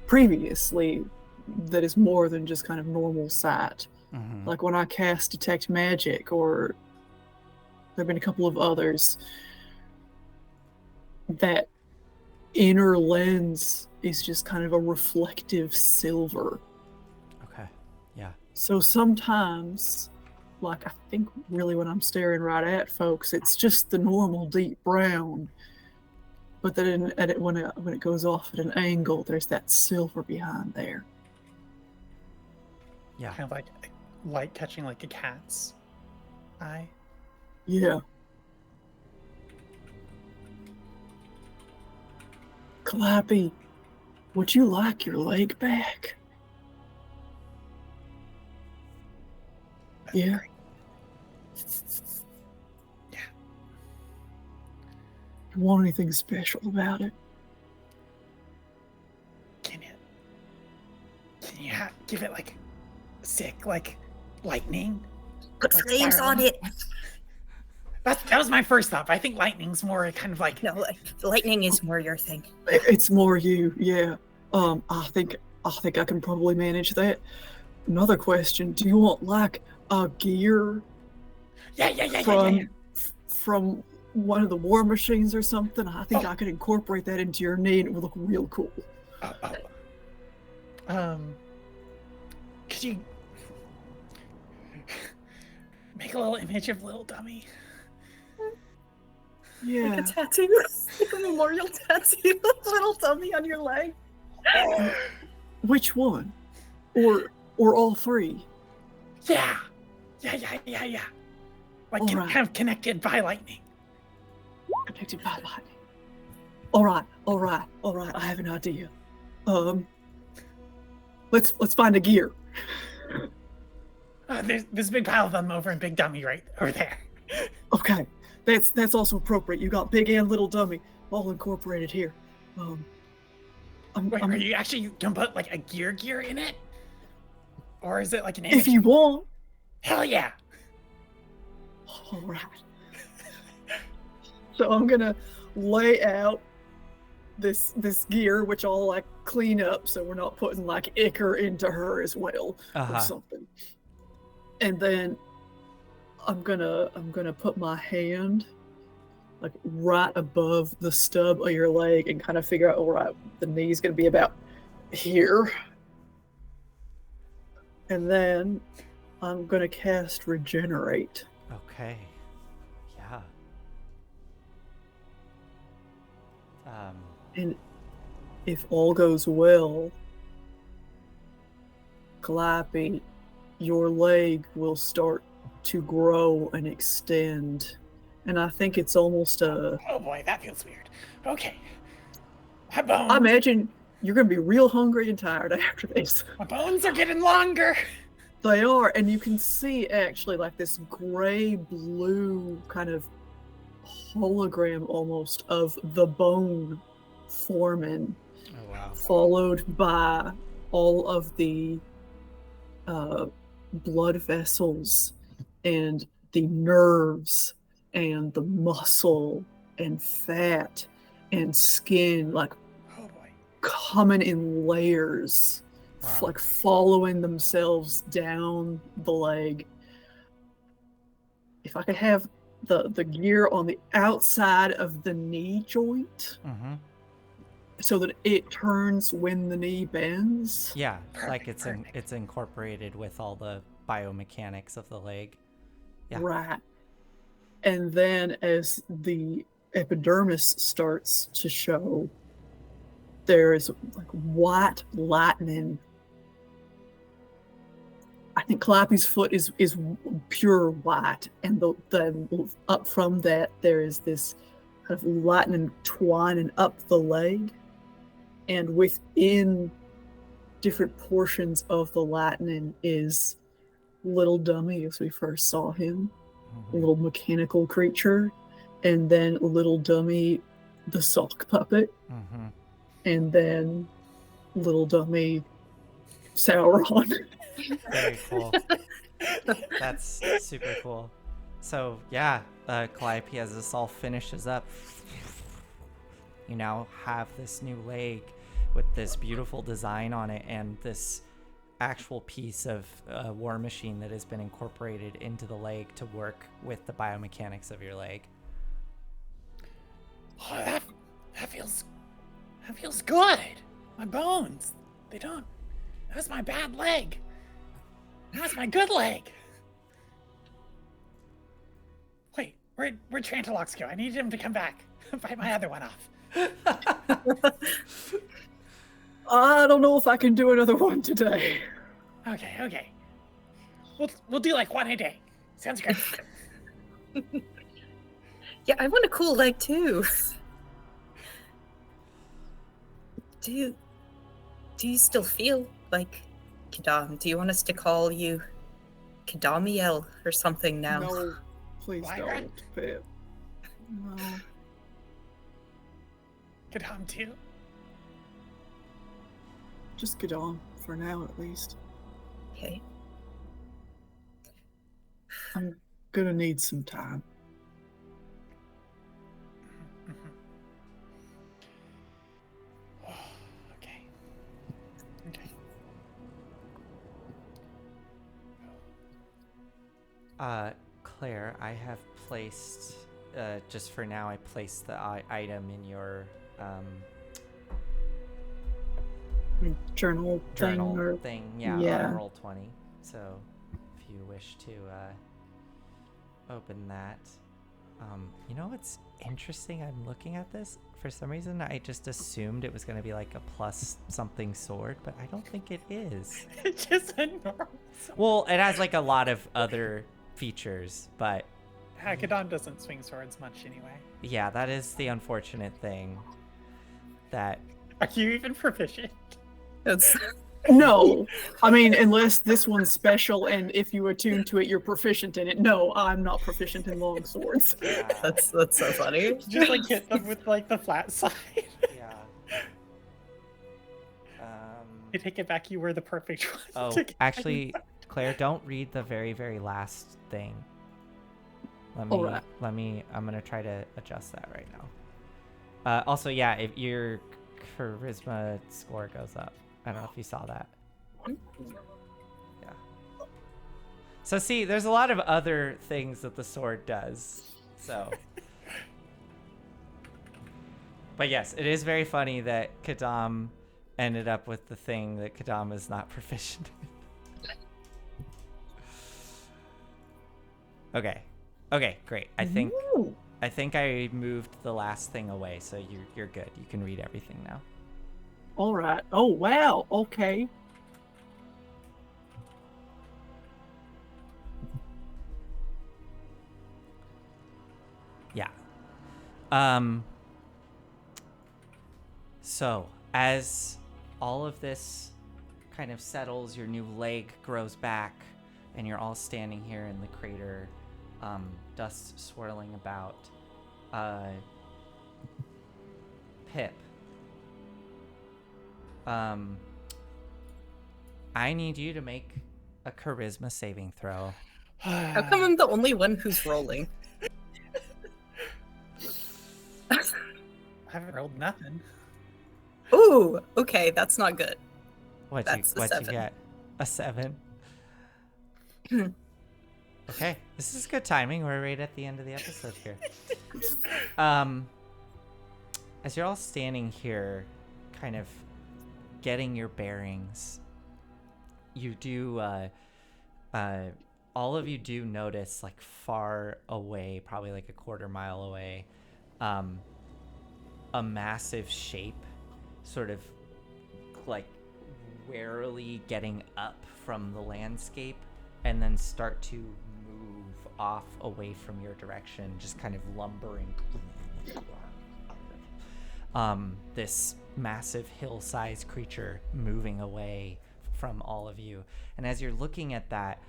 Speaker 2: previously that is more than just kind of normal sight.
Speaker 1: Mm-hmm.
Speaker 2: Like when I cast Detect Magic, or there have been a couple of others, that inner lens is just kind of a reflective silver.
Speaker 1: Okay, yeah.
Speaker 2: So sometimes, like I think really when I'm staring right at folks, it's just the normal deep brown. But then when it goes off at an angle, there's that silver behind there.
Speaker 1: Yeah.
Speaker 3: Kind of like light catching like a cat's eye.
Speaker 2: Yeah. Clappy, would you like your leg back?
Speaker 3: That'd be
Speaker 2: Yeah.
Speaker 3: great. Yeah.
Speaker 2: You want anything special about it?
Speaker 3: Can you give it like sick, like lightning?
Speaker 4: Put
Speaker 3: Like
Speaker 4: flames on
Speaker 3: spiraling?
Speaker 4: it.
Speaker 3: That was my first thought. But I think lightning's more kind of like
Speaker 4: No, lightning is more your thing.
Speaker 2: It's more you, yeah. I think I can probably manage that. Another question: do you want like a gear
Speaker 3: yeah.
Speaker 2: from one of the war machines or something? I think I could incorporate that into your knee and it would look real cool.
Speaker 3: Could you make a little image of little dummy?
Speaker 4: Like
Speaker 2: Yeah.
Speaker 4: a tattoo, like a memorial tattoo, little dummy on your leg.
Speaker 2: Which one? Or all three?
Speaker 3: Yeah. Like
Speaker 2: All right.
Speaker 3: kind of connected by lightning.
Speaker 2: Connected by lightning. All right. I have an idea. Let's find a gear.
Speaker 3: There's a big pile of them over in Big Dummy right over there.
Speaker 2: Okay, that's also appropriate. You got big and little dummy all incorporated here.
Speaker 3: Wait, are you actually gonna put like a gear in it? Or is it like an
Speaker 2: If you want.
Speaker 3: Hell yeah!
Speaker 2: All right. So I'm gonna lay out this gear, which I'll like clean up, so we're not putting like ichor into her as well or something. And then I'm gonna put my hand like right above the stub of your leg and kind of figure out, all right, the knee's gonna be about here. And then I'm gonna cast Regenerate.
Speaker 1: Okay. Yeah.
Speaker 2: And if all goes well, Calliope, your leg will start to grow and extend. And I think it's almost a...
Speaker 3: Oh boy, that feels weird. Okay. My bones.
Speaker 2: I imagine you're going to be real hungry and tired after this.
Speaker 3: My bones are getting longer.
Speaker 2: They are, and you can see actually like this gray-blue kind of hologram almost of the bone forming,
Speaker 1: Oh wow.
Speaker 2: followed by all of the blood vessels and the nerves and the muscle and fat and skin, like
Speaker 3: Oh boy.
Speaker 2: coming in layers,
Speaker 1: Wow.
Speaker 2: like following themselves down the leg. If I could have the gear on the outside of the knee joint
Speaker 1: Mm-hmm.
Speaker 2: so that it turns when the knee bends.
Speaker 1: Yeah, like
Speaker 3: Perfect.
Speaker 1: it's incorporated with all the biomechanics of the leg. Yeah.
Speaker 2: Right. And then as the epidermis starts to show, there is like white lightning. I think Calliope's foot is pure white, and the up from that there is this kind of lightning twining up the leg, and within different portions of the lightning is Little Dummy as we first saw him, a
Speaker 1: Mhm.
Speaker 2: little mechanical creature, and then Little Dummy the sock puppet,
Speaker 1: Mhm.
Speaker 2: and then Little Dummy Sauron.
Speaker 1: Very cool. That's super cool. So yeah, Calliope, as this all finishes up, you now have this new leg with this beautiful design on it and this actual piece of war machine that has been incorporated into the leg to work with the biomechanics of your leg.
Speaker 3: Oh, that feels good. My bones. They don't. That's my bad leg. That's my good leg. Wait, where'd Trantalox go? I needed him to come back. Fight my other one off.
Speaker 2: I don't know if I can do another one today.
Speaker 3: Okay. We'll do like one a day. Sounds great.
Speaker 4: Yeah, I want a cool leg too. Do you still feel like Kadam? Do you want us to call you Kadamiel or something now?
Speaker 2: No, please
Speaker 3: Lyra?
Speaker 2: don't, Pip. No.
Speaker 3: Kadam too.
Speaker 2: Just get on for now, at least.
Speaker 4: Okay.
Speaker 2: I'm gonna need some time.
Speaker 3: Okay.
Speaker 1: Claire, I have placed, just for now, I placed the item in your
Speaker 2: Journal
Speaker 1: journal
Speaker 2: thing or
Speaker 1: thing, yeah,
Speaker 2: yeah.
Speaker 1: on roll 20. So if you wish to open that, You know what's interesting? I'm looking at this. For some reason, I just assumed it was going to be like a plus something sword, but I don't think it is.
Speaker 3: It's just a normal sword.
Speaker 1: Well, it has like a lot of other features, but
Speaker 3: Hackadan doesn't swing swords much anyway.
Speaker 1: yeah, that is the unfortunate thing. That
Speaker 3: Are you even proficient?
Speaker 4: It's
Speaker 2: No, I mean, unless this one's special, and if you attune to it, you're proficient in it. No, I'm not proficient in long swords.
Speaker 4: that's so funny.
Speaker 3: Just like hit them with like the flat side.
Speaker 1: yeah.
Speaker 3: I take it back. You were the perfect one.
Speaker 1: Oh,
Speaker 3: to get
Speaker 1: actually, Claire, don't read the very, very last thing. I'm gonna try to adjust that right now. Also, yeah, if your charisma score goes up. I don't know if you saw that. Yeah. So see, there's a lot of other things that the sword does. So. But yes, it is very funny that Kadam ended up with the thing that Kadam is not proficient in. Okay, great. I think I moved the last thing away, so you're good. You can read everything now.
Speaker 2: All right. Oh, wow. Okay.
Speaker 1: Yeah. So, as all of this kind of settles, your new leg grows back, and you're all standing here in the crater, dust swirling about. Pip. I need you to make a charisma saving throw.
Speaker 4: How come I'm the only one who's rolling?
Speaker 3: I haven't rolled nothing.
Speaker 4: Ooh, okay, that's not good.
Speaker 1: What'd
Speaker 4: That's a
Speaker 1: you
Speaker 4: 7.
Speaker 1: get? A 7? Okay, this is good timing. We're right at the end of the episode here. As you're all standing here, kind of getting your bearings, you do, all of you do notice, like far away, probably like a quarter mile away, a massive shape sort of like warily getting up from the landscape and then start to move off away from your direction, just kind of lumbering. This massive hill-sized creature moving away from all of you. And as you're looking at that,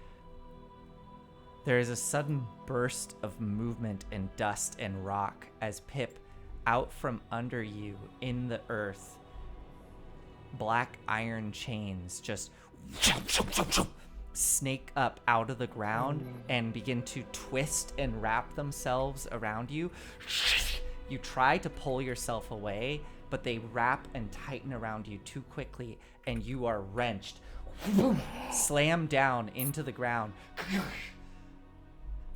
Speaker 1: there is a sudden burst of movement and dust and rock as Pip, out from under you in the earth, black iron chains just snake up out of the ground and begin to twist and wrap themselves around you. You try to pull yourself away, but they wrap and tighten around you too quickly, and you are wrenched, slammed down into the ground,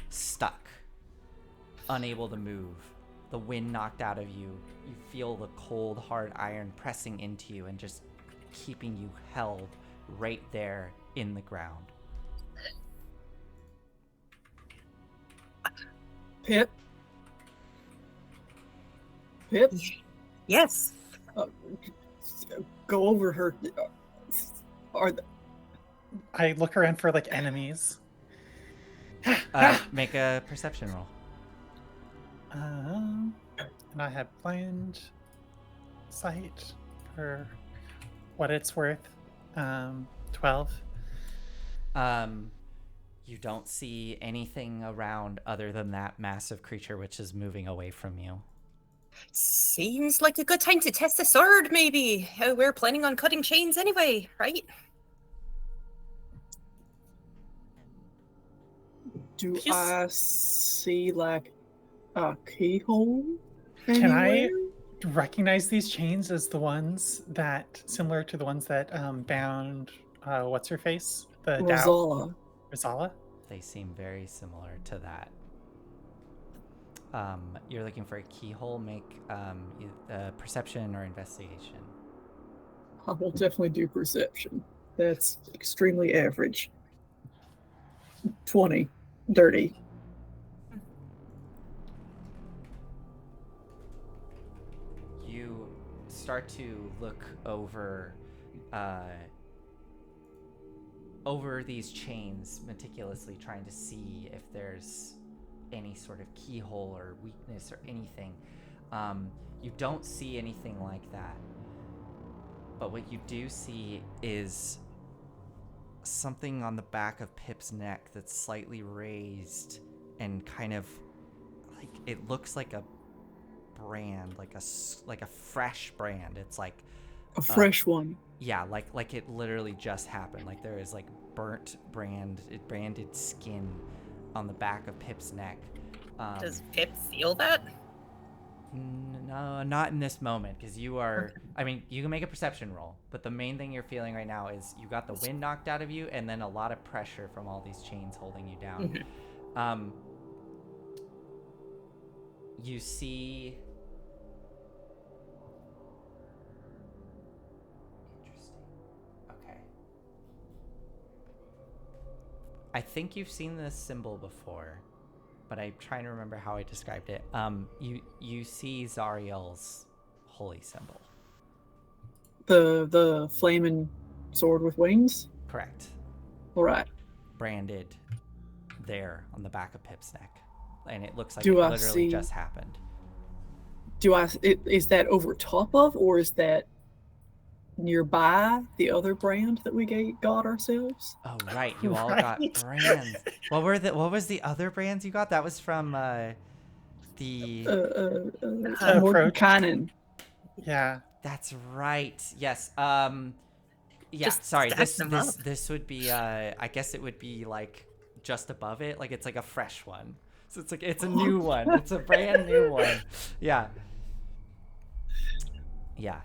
Speaker 1: stuck, unable to move. The wind knocked out of you. You feel the cold, hard iron pressing into you and just keeping you held right there in the ground.
Speaker 2: Pip? Pip?
Speaker 4: Yes.
Speaker 2: Go over her.
Speaker 3: I look around for like enemies.
Speaker 1: Make a perception roll.
Speaker 3: And I have blind sight for what it's worth. 12.
Speaker 1: You don't see anything around other than that massive creature which is moving away from you.
Speaker 4: Seems like a good time to test the sword, maybe. We're planning on cutting chains anyway, right?
Speaker 2: Do
Speaker 3: Yes.
Speaker 2: I see like a keyhole?
Speaker 3: Can I
Speaker 2: anywhere?
Speaker 3: recognize these chains as the ones that, similar to the ones that bound, what's her face? The
Speaker 2: Rosala.
Speaker 3: Rosala?
Speaker 1: They seem very similar to that. You're looking for a keyhole. Make perception or investigation.
Speaker 2: I will definitely do perception. That's extremely average. 20. Dirty.
Speaker 1: start to look over these chains meticulously, trying to see if there's any sort of keyhole or weakness or anything. You don't see anything like that. But what you do see is something on the back of Pip's neck that's slightly raised and kind of like, it looks like a brand, like a fresh brand. It's like
Speaker 2: A fresh one.
Speaker 1: Yeah, like it literally just happened. Like there is like branded skin on the back of Pip's neck.
Speaker 4: Does Pip feel that?
Speaker 1: No, not in this moment, because you are. I mean, you can make a perception roll, but the main thing you're feeling right now is you got the wind knocked out of you, and then a lot of pressure from all these chains holding you down.
Speaker 4: Mm-hmm.
Speaker 1: You see. Interesting. Okay. I think you've seen this symbol before, but I'm trying to remember how I described it. You see Zariel's holy symbol.
Speaker 2: The flaming sword with wings?
Speaker 1: Correct.
Speaker 2: All right.
Speaker 1: Branded there on the back of Pip's neck. And it looks like
Speaker 2: Do
Speaker 1: it
Speaker 2: I
Speaker 1: literally
Speaker 2: see-
Speaker 1: just happened.
Speaker 2: Is that over top of, or is that nearby the other brand that we got ourselves?
Speaker 1: Oh, right. You all got
Speaker 3: Right.
Speaker 1: brands. What was the other brands you got? That was from the...
Speaker 2: Morgan
Speaker 3: Approach.
Speaker 2: Kynan.
Speaker 3: Yeah.
Speaker 1: That's right. Yes. Yeah,
Speaker 4: Just
Speaker 1: sorry.
Speaker 4: stack them up.
Speaker 1: This would be I guess it would be like just above it. Like it's like a fresh one. So it's like it's a new one. It's a brand new one. Yeah. Yeah.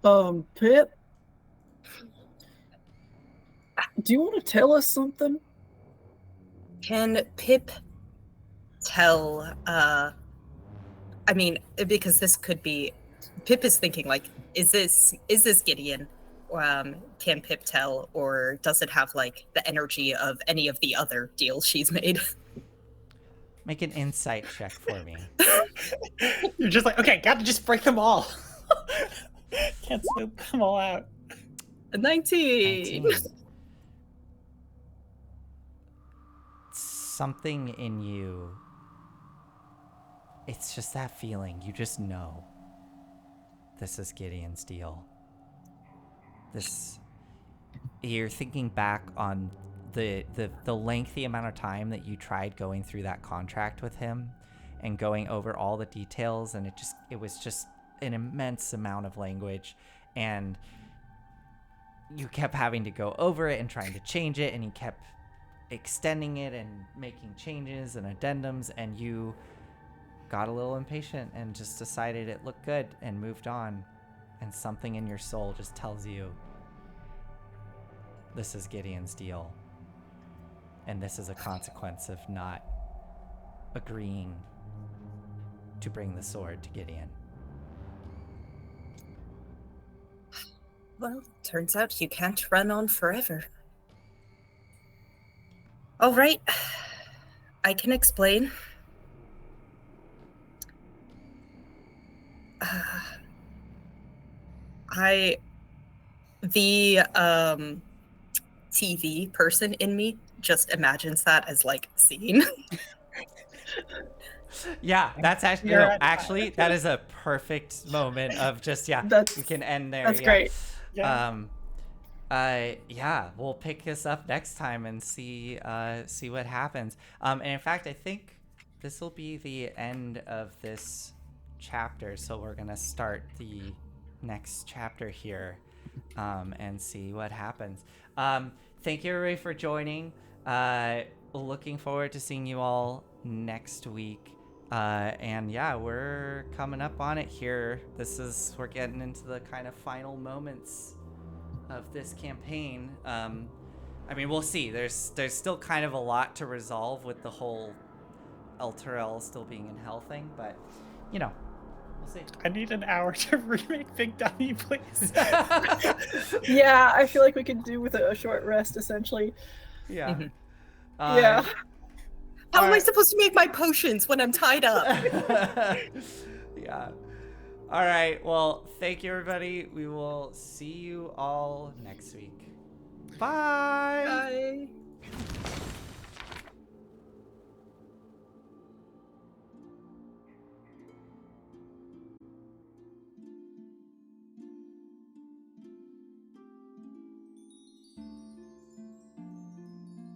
Speaker 2: Pip, do you want to tell us something?
Speaker 4: Can Pip tell, I mean, because this could be, Pip is thinking like, is this Gideon? Can Pip tell, or does it have like the energy of any of the other deals she's made?
Speaker 1: Make an insight check for me.
Speaker 3: You're just like, okay, gotta just break them all. Can't scoop them all out.
Speaker 4: 19.
Speaker 1: 19. Something in you. It's just that feeling. You just know. This is Gideon's deal. You're thinking back on the lengthy amount of time that you tried going through that contract with him and going over all the details, and it was just an immense amount of language, and you kept having to go over it and trying to change it, and he kept extending it and making changes and addendums, and you got a little impatient and just decided it looked good and moved on. And something in your soul just tells you this is Gideon's deal, and this is a consequence of not agreeing to bring the sword to Gideon.
Speaker 4: Well, turns out you can't run on forever. All right, I can explain. The TV person in me just imagines that as like scene.
Speaker 1: Yeah, that's actually
Speaker 3: You're
Speaker 1: no,
Speaker 3: at-
Speaker 1: actually that is a perfect moment of just
Speaker 2: That's-
Speaker 1: we can end there.
Speaker 2: That's
Speaker 1: yeah.
Speaker 2: great.
Speaker 3: Yeah.
Speaker 1: Yeah, we'll pick this up next time and see what happens. And in fact, I think this will be the end of this chapter, so we're gonna start the next chapter here and see what happens. Thank you everybody for joining. Looking forward to seeing you all next week. And yeah, we're coming up on it here. We're getting into the kind of final moments of this campaign. I mean, we'll see. There's still kind of a lot to resolve with the whole El Terrell still being in hell thing, but you know, we'll see.
Speaker 3: I need an hour to remake Big Dummy, please.
Speaker 2: Yeah, I feel like we could do with a short rest, essentially.
Speaker 1: Yeah.
Speaker 4: Mhm.
Speaker 2: Yeah.
Speaker 4: How am I supposed to make my potions when I'm tied up?
Speaker 1: Yeah. All right. Well, thank you, everybody. We will see you all next week. Bye.
Speaker 4: Bye.